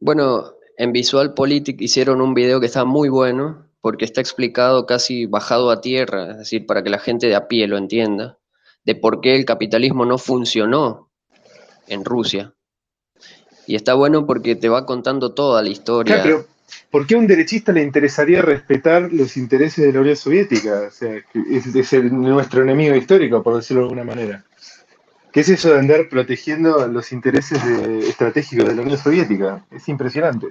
Bueno, en VisualPolitik hicieron un video que está muy bueno, porque está explicado casi bajado a tierra, es decir, para que la gente de a pie lo entienda, de por qué el capitalismo no funcionó en Rusia. Y está bueno porque te va contando toda la Claro, historia. pero ¿por qué a un derechista le interesaría respetar los intereses de la Unión Soviética? O sea, que es nuestro enemigo histórico, por decirlo de alguna manera. ¿Qué es eso de andar protegiendo los intereses estratégicos de la Unión Soviética? Es impresionante.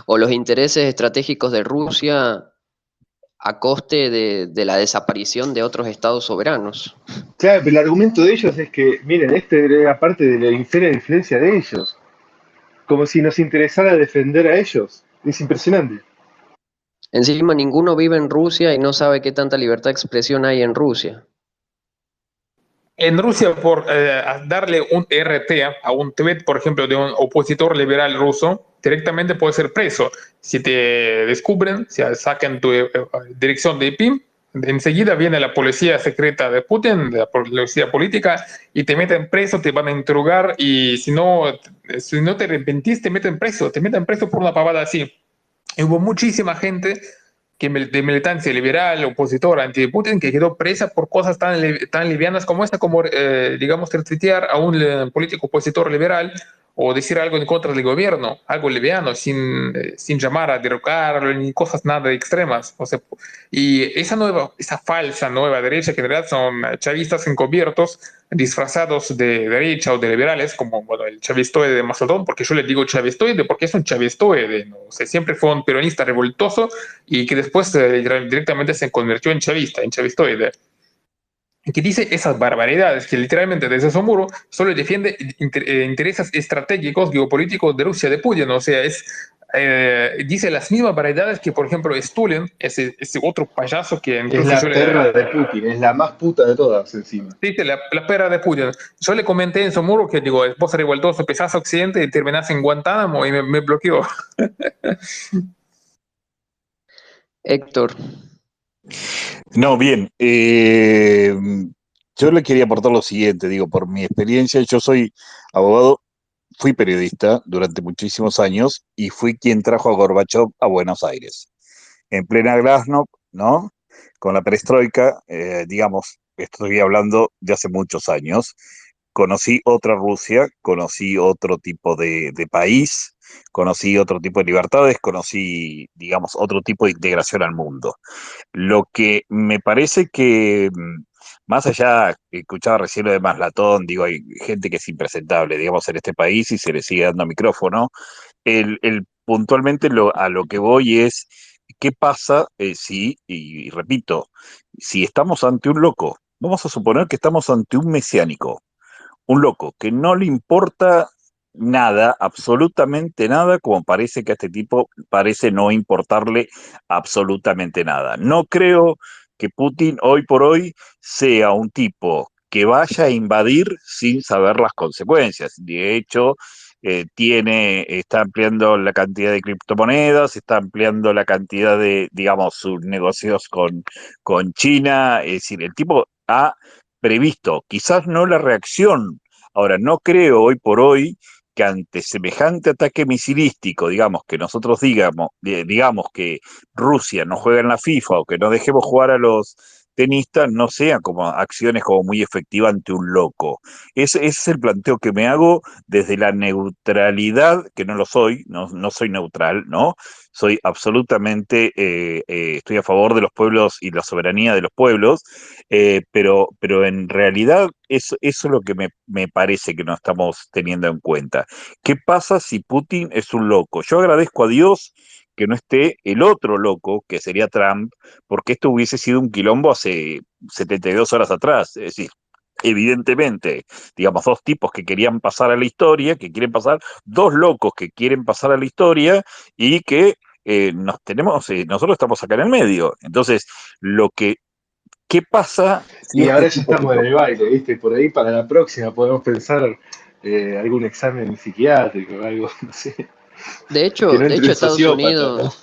O los intereses estratégicos de Rusia a coste de la desaparición de otros estados soberanos. Claro, pero el argumento de ellos es que, miren, este era parte de la esfera de influencia de ellos. Como si nos interesara defender a ellos. Es impresionante. Encima ninguno vive en Rusia y no sabe qué tanta libertad de expresión hay en Rusia. En Rusia, por darle un RT a un tweet, por ejemplo, de un opositor liberal ruso, directamente puede ser preso. Si te descubren, si sacan tu dirección de IP, enseguida viene la policía secreta de Putin, la policía política, y te meten preso, te van a interrogar, y si no te arrepentís, te meten preso por una pavada así. Y hubo muchísima gente de militancia liberal, opositora, anti-Putin, que quedó presa por cosas tan livianas como esta, como, digamos, retuitear a un político opositor liberal o decir algo en contra del gobierno, algo liviano, sin llamar a derrocarlo, ni cosas nada extremas. O sea, y esa falsa nueva derecha, que en realidad son chavistas encubiertos, disfrazados de derecha o de liberales, como bueno, el chavistoide de Mazodón, porque yo le digo chavistoide porque es un chavistoide, ¿no? O sea, siempre fue un peronista revoltoso y que después directamente se convirtió en chavista, en chavistoide, que dice esas barbaridades, que literalmente desde su muro solo defiende intereses estratégicos geopolíticos de Rusia, de Putin. O sea, dice las mismas barbaridades que, por ejemplo, Stulin, ese otro payaso que Es incluso yo la le... perra de Putin, es la más puta de todas encima. Dice la perra de Putin. Yo le comenté en su muro que, digo, vos revoltoso, pesás a Occidente y terminás en Guantánamo, y me bloqueó. Héctor, No, bien. Yo le quería aportar lo siguiente, digo, por mi experiencia, yo soy abogado, fui periodista durante muchísimos años y fui quien trajo a Gorbachev a Buenos Aires. En plena Glasnost, ¿no? Con la perestroika, digamos, estoy hablando de hace muchos años. Conocí otra Rusia, conocí otro tipo de país, conocí otro tipo de libertades, conocí, digamos, otro tipo de integración al mundo. Lo que me parece que, más allá, escuchaba recién lo de Maslatón, digo, hay gente que es impresentable, digamos, en este país y se le sigue dando micrófono. Puntualmente a lo que voy es, ¿qué pasa si, y repito, si estamos ante un loco? Vamos a suponer que estamos ante un mesiánico, un loco que no le importa nada, absolutamente nada, como parece que a este tipo parece no importarle absolutamente nada. No creo que Putin hoy por hoy sea un tipo que vaya a invadir sin saber las consecuencias. De hecho, está ampliando la cantidad de criptomonedas, está ampliando la cantidad de, digamos, sus negocios con China. Es decir, el tipo ha previsto, quizás no la reacción. Ahora, no creo hoy por hoy que ante semejante ataque misilístico, digamos, que nosotros digamos que Rusia no juega en la FIFA o que no dejemos jugar a los tenistas, no sean como acciones como muy efectivas ante un loco. Ese es el planteo que me hago desde la neutralidad, que no lo soy, no soy neutral, ¿no? Soy absolutamente, estoy a favor de los pueblos y la soberanía de los pueblos, pero en realidad eso es lo que me parece que no estamos teniendo en cuenta. ¿Qué pasa si Putin es un loco? Yo agradezco a Dios que no esté el otro loco, que sería Trump, porque esto hubiese sido un quilombo hace 72 horas atrás. Es decir, evidentemente, digamos, dos tipos que querían pasar a la historia, que quieren pasar, dos locos que quieren pasar a la historia y que nosotros estamos acá en el medio. Entonces, ¿qué pasa si Y este ahora ya tipo estamos en el baile, ¿viste? Por ahí para la próxima podemos pensar algún examen psiquiátrico o algo, no sé, de que hecho, no de entre hecho un sociópata, ¿no?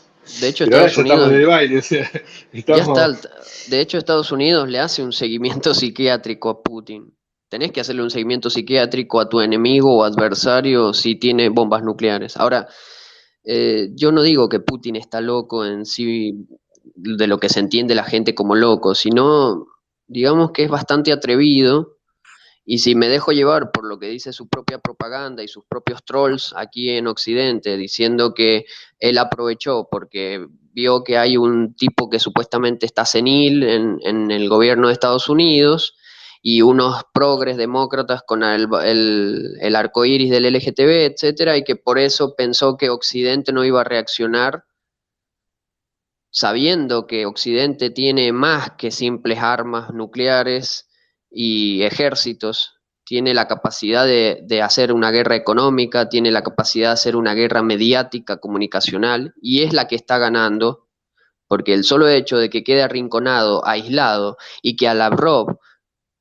Pero ahora Estados ya estamos en Unidos el baile, o sea, ya está, estamos... de hecho Estados Unidos le hace un seguimiento psiquiátrico a Putin. Tenés que hacerle un seguimiento psiquiátrico a tu enemigo o adversario si tiene bombas nucleares. Ahora, yo no digo que Putin está loco en sí, de lo que se entiende la gente como loco, sino digamos que es bastante atrevido y si me dejo llevar por lo que dice su propia propaganda y sus propios trolls aquí en Occidente, diciendo que él aprovechó porque vio que hay un tipo que supuestamente está senil en el gobierno de Estados Unidos y unos progres demócratas con el arco iris del LGTB, etcétera, y que por eso pensó que Occidente no iba a reaccionar, sabiendo que Occidente tiene más que simples armas nucleares y ejércitos, tiene la capacidad de hacer una guerra económica, tiene la capacidad de hacer una guerra mediática, comunicacional, y es la que está ganando, porque el solo hecho de que quede arrinconado, aislado, y que a Lavrov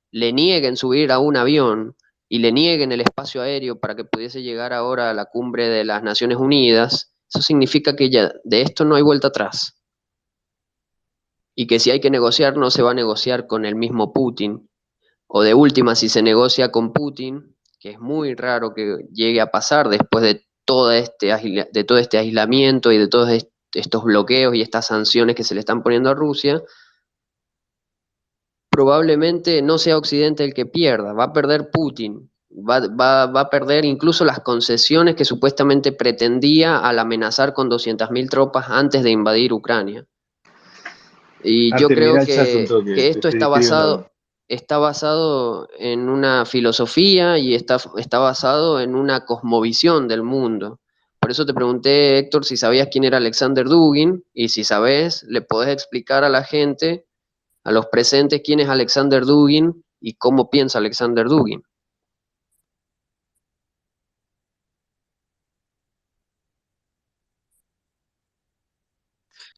le nieguen subir a un avión y le nieguen el espacio aéreo para que pudiese llegar ahora a la cumbre de las Naciones Unidas, eso significa que ya de esto no hay vuelta atrás y que si hay que negociar no se va a negociar con el mismo Putin, o de última si se negocia con Putin, que es muy raro que llegue a pasar después de todo este aislamiento y de toda estos bloqueos y estas sanciones que se le están poniendo a Rusia, probablemente no sea Occidente el que pierda, va a perder Putin, va a perder incluso las concesiones que supuestamente pretendía al amenazar con 200.000 tropas antes de invadir Ucrania. Y yo Artem, creo mirá el chat un toque, que te esto estoy escribiendo. está basado en una filosofía y está basado en una cosmovisión del mundo. Por eso te pregunté, Héctor, si sabías quién era Alexander Dugin, y si sabes, le podés explicar a la gente, a los presentes, quién es Alexander Dugin y cómo piensa Alexander Dugin.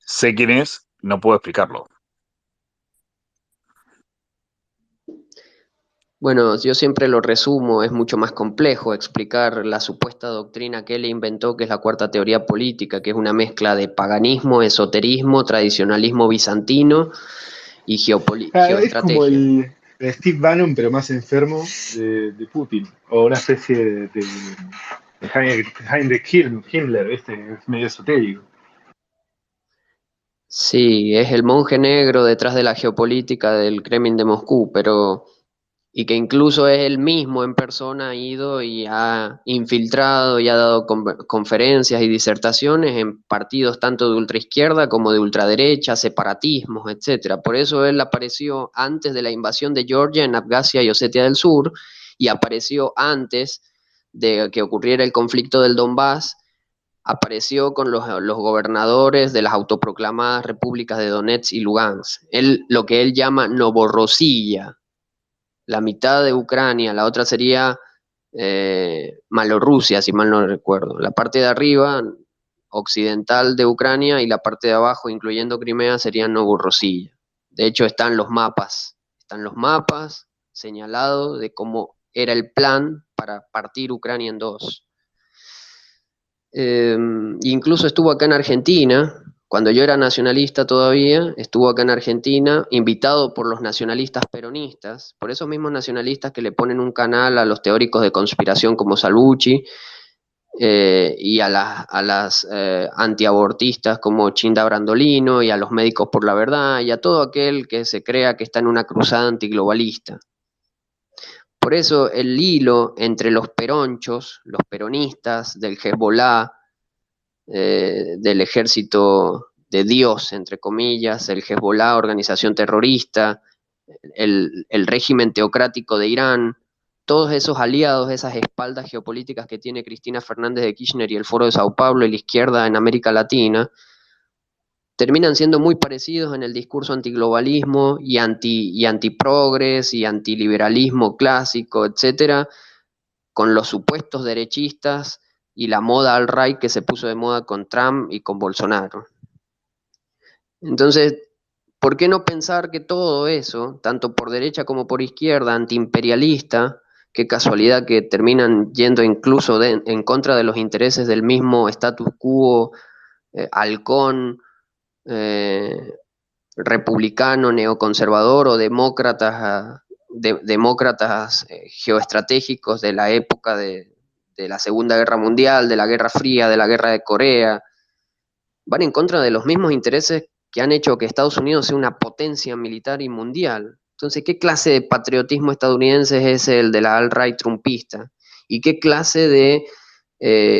Sé quién es, no puedo explicarlo. Bueno, yo siempre lo resumo, es mucho más complejo explicar la supuesta doctrina que él inventó, que es la cuarta teoría política, que es una mezcla de paganismo, esoterismo, tradicionalismo bizantino y Es como geoestrategia. el Steve Bannon, pero más enfermo de Putin. O una especie de Heinrich Himmler, es medio esotérico. Sí, es el monje negro detrás de la geopolítica del Kremlin de Moscú, pero y que incluso es él mismo en persona ha ido y ha infiltrado y ha dado conferencias y disertaciones en partidos tanto de ultraizquierda como de ultraderecha, separatismos, etcétera. Por eso él apareció antes de la invasión de Georgia en Abjasia y Osetia del Sur y apareció antes de que ocurriera el conflicto del Donbass. Apareció con los gobernadores de las autoproclamadas repúblicas de Donetsk y Lugansk. Lo que él llama Novorossiya, la mitad de Ucrania, la otra sería Malorrusia, si mal no recuerdo. La parte de arriba, occidental de Ucrania, y la parte de abajo, incluyendo Crimea, sería Novorossiya. De hecho, están los mapas señalados de cómo era el plan para partir Ucrania en dos. Incluso estuvo acá en Argentina, cuando yo era nacionalista todavía, estuvo acá en Argentina, invitado por los nacionalistas peronistas, por esos mismos nacionalistas que le ponen un canal a los teóricos de conspiración como Salvucci, y a las antiabortistas como Chinda Brandolino, y a los médicos por la verdad, y a todo aquel que se crea que está en una cruzada antiglobalista. Por eso el hilo entre los peronchos, los peronistas, del Hezbollah, del ejército de Dios, entre comillas, el Hezbollah, organización terrorista, el régimen teocrático de Irán, todos esos aliados, esas espaldas geopolíticas que tiene Cristina Fernández de Kirchner y el Foro de Sao Paulo y la izquierda en América Latina, terminan siendo muy parecidos en el discurso antiglobalismo y antiprogres y antiliberalismo clásico, etcétera, con los supuestos derechistas y la moda alt-right que se puso de moda con Trump y con Bolsonaro. Entonces, ¿por qué no pensar que todo eso, tanto por derecha como por izquierda, antiimperialista, qué casualidad que terminan yendo incluso en contra de los intereses del mismo status quo, halcón, eh, republicano, neoconservador o demócratas geoestratégicos de la época de la Segunda Guerra Mundial, de la Guerra Fría, de la Guerra de Corea, van en contra de los mismos intereses que han hecho que Estados Unidos sea una potencia militar y mundial? Entonces, ¿qué clase de patriotismo estadounidense es el de la alt-right trumpista? ¿Y qué clase de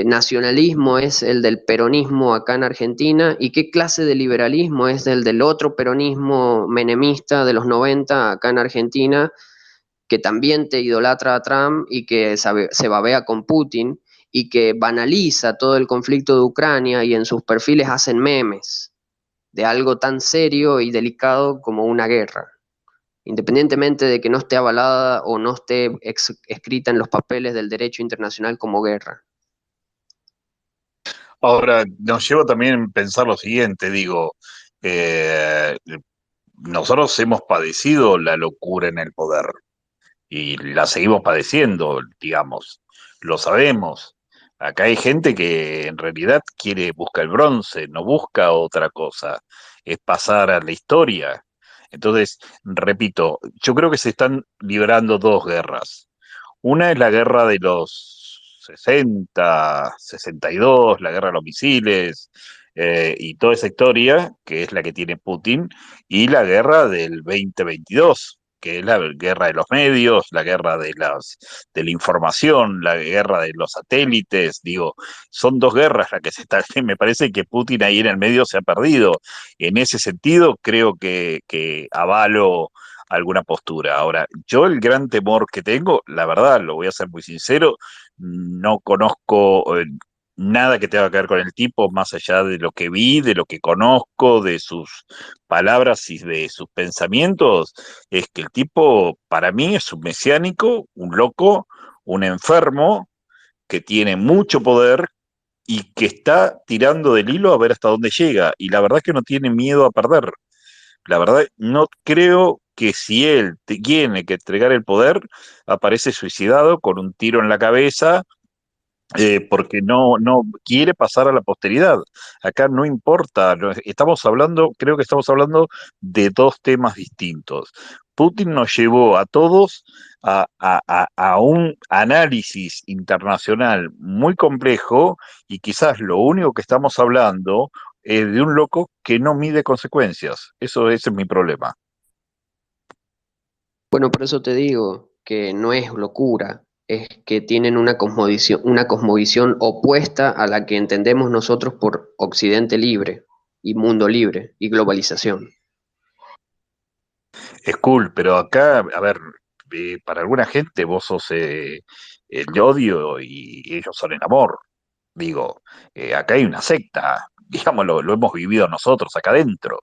nacionalismo es el del peronismo acá en Argentina? ¿Y qué clase de liberalismo es el del otro peronismo menemista de los 90 acá en Argentina, que también te idolatra a Trump y que se babea con Putin y que banaliza todo el conflicto de Ucrania y en sus perfiles hacen memes de algo tan serio y delicado como una guerra, independientemente de que no esté avalada o no esté escrita en los papeles del derecho internacional como guerra? Ahora, nos lleva también a pensar lo siguiente, digo, eh, nosotros hemos padecido la locura en el poder y la seguimos padeciendo, digamos, lo sabemos. Acá hay gente que en realidad quiere, busca el bronce, no busca otra cosa, es pasar a la historia. Entonces, repito, yo creo que se están librando dos guerras. Una es la guerra de los 60, 62, la guerra de los misiles, y toda esa historia, que es la que tiene Putin, y la guerra del 2022, que es la guerra de los medios, la guerra de la información, la guerra de los satélites, digo, son dos guerras las que se están, me parece que Putin ahí en el medio se ha perdido. En ese sentido, creo que avalo alguna postura. Ahora, yo el gran temor que tengo, la verdad, lo voy a ser muy sincero, no conozco nada que tenga que ver con el tipo, más allá de lo que vi, de lo que conozco, de sus palabras y de sus pensamientos, es que el tipo para mí es un mesiánico, un loco, un enfermo que tiene mucho poder y que está tirando del hilo a ver hasta dónde llega. Y la verdad es que no tiene miedo a perder. La verdad, no creo que si él tiene que entregar el poder, aparece suicidado con un tiro en la cabeza, porque no quiere pasar a la posteridad. Acá no importa, estamos hablando, creo que estamos hablando de dos temas distintos. Putin nos llevó a todos a un análisis internacional muy complejo y quizás lo único que estamos hablando es de un loco que no mide consecuencias. Ese es mi problema. Bueno, por eso te digo que no es locura, es que tienen una cosmovisión opuesta a la que entendemos nosotros por Occidente libre y mundo libre y globalización. Es cool, pero acá, a ver, para alguna gente vos sos el odio y ellos son el amor. Digo, acá hay una secta, digamos, lo hemos vivido nosotros acá adentro.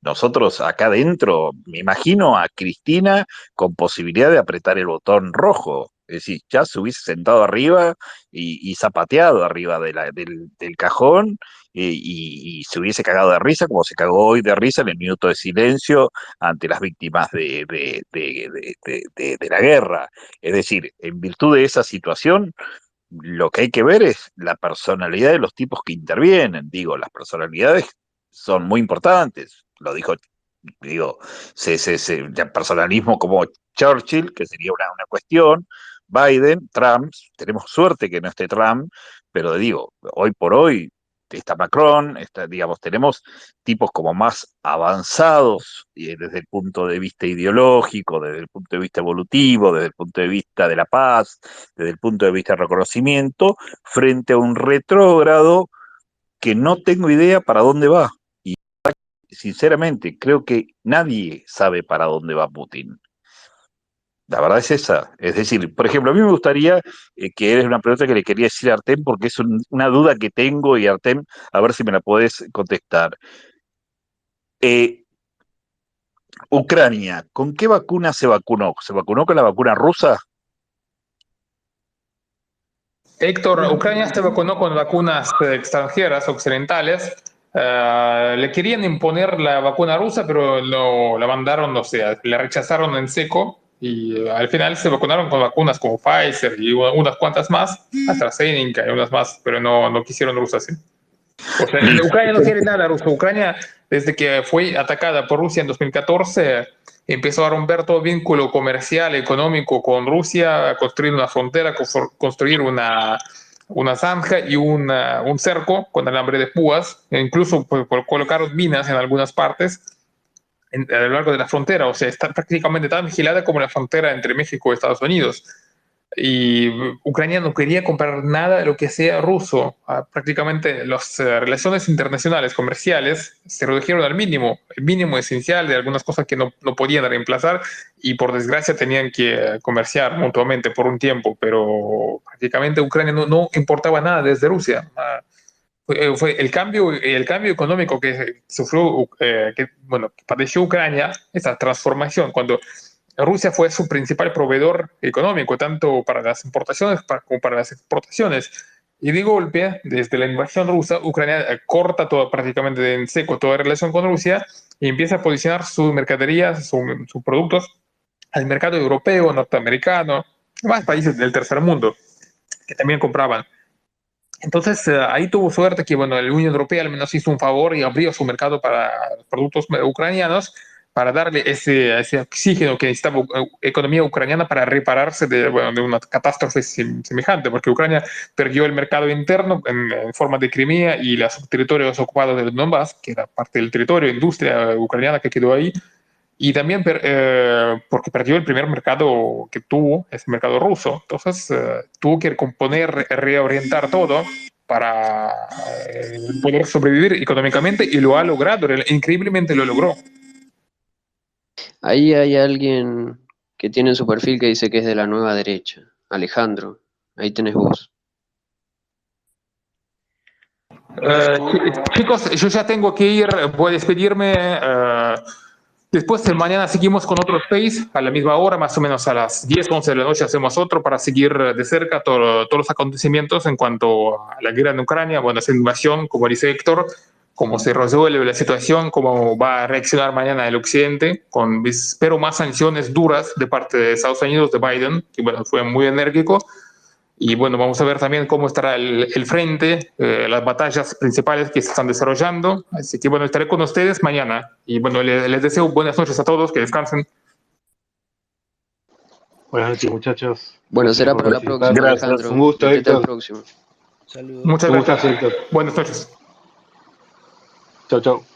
Nosotros acá adentro, me imagino a Cristina con posibilidad de apretar el botón rojo. Es decir, ya se hubiese sentado arriba y zapateado arriba del cajón, y se hubiese cagado de risa, como se cagó hoy de risa en el minuto de silencio ante las víctimas de la guerra. Es decir, en virtud de esa situación, lo que hay que ver es la personalidad de los tipos que intervienen. Digo, las personalidades son muy importantes. Lo dijo, digo, ya personalismo como Churchill, que sería una cuestión. Biden, Trump, tenemos suerte que no esté Trump, pero digo, hoy por hoy está Macron, digamos, tenemos tipos como más avanzados desde el punto de vista ideológico, desde el punto de vista evolutivo, desde el punto de vista de la paz, desde el punto de vista del reconocimiento, frente a un retrógrado que no tengo idea para dónde va. Y sinceramente, creo que nadie sabe para dónde va Putin. La verdad es esa. Es decir, por ejemplo, a mí me gustaría, que eres una pregunta que le quería decir a Artem, porque es una duda que tengo, y Artem, a ver si me la podés contestar. Eh, Ucrania, ¿con qué vacuna se vacunó? ¿Se vacunó con la vacuna rusa? Héctor, Ucrania se vacunó con vacunas extranjeras, occidentales. Le querían imponer la vacuna rusa, pero la mandaron, o sea, la rechazaron en seco. Y al final se vacunaron con vacunas como Pfizer y unas cuantas más, AstraZeneca y unas más, pero no quisieron rusas. ¿Sí? O sea, Ucrania no quiere nada ruso. Ucrania, desde que fue atacada por Rusia en 2014, empezó a romper todo vínculo comercial, económico con Rusia, a construir una frontera, construir una zanja y un cerco con alambre de púas, e incluso por colocar minas en algunas partes a lo largo de la frontera. O sea, está prácticamente tan vigilada como la frontera entre México y Estados Unidos. Y Ucrania no quería comprar nada de lo que sea ruso. Prácticamente las relaciones internacionales comerciales se redujeron al mínimo, el mínimo esencial de algunas cosas que no podían reemplazar, y por desgracia tenían que comerciar mutuamente por un tiempo, pero prácticamente Ucrania no importaba nada desde Rusia. Fue el cambio económico que sufrió, bueno, padeció Ucrania, esa transformación, cuando Rusia fue su principal proveedor económico, tanto para las importaciones como para las exportaciones. Y de golpe, desde la invasión rusa, Ucrania corta prácticamente en seco toda relación con Rusia y empieza a posicionar sus mercaderías, sus productos al mercado europeo, norteamericano, más países del tercer mundo que también compraban. Entonces, ahí tuvo suerte que, bueno, la Unión Europea al menos hizo un favor y abrió su mercado para los productos ucranianos, para darle ese oxígeno que necesitaba economía ucraniana para repararse de una catástrofe semejante, porque Ucrania perdió el mercado interno en forma de Crimea y los territorios ocupados del Donbass, que era parte del territorio, industria ucraniana que quedó ahí, y también porque perdió el primer mercado que tuvo, ese mercado ruso. Entonces tuvo que recomponer, reorientar todo para poder sobrevivir económicamente y lo ha logrado, increíblemente lo logró. Ahí hay alguien que tiene en su perfil que dice que es de la nueva derecha. Alejandro, ahí tenés vos. Chicos, yo ya tengo que ir, voy a despedirme. Después de mañana seguimos con otro space a la misma hora, más o menos a las 10, 11 de la noche hacemos otro para seguir de cerca todos los acontecimientos en cuento a la guerra en Ucrania, bueno, esa invasión, como dice Héctor, cómo se resuelve la situación, cómo va a reaccionar mañana el Occidente, con, espero, más sanciones duras de parte de Estados Unidos, de Biden, que bueno, fue muy enérgico. Y bueno, vamos a ver también cómo estará el frente, las batallas principales que se están desarrollando. Así que bueno, estaré con ustedes mañana. Y bueno, les deseo buenas noches a todos, que descansen. Buenas noches, muchachos. Bueno, Gracias será por para la participar. próxima, Gracias. Alejandro. Un gusto, Hasta el Héctor. próximo. Saludos. Muchas Un gracias. gustazo, Héctor. Buenas noches. Chau, chau.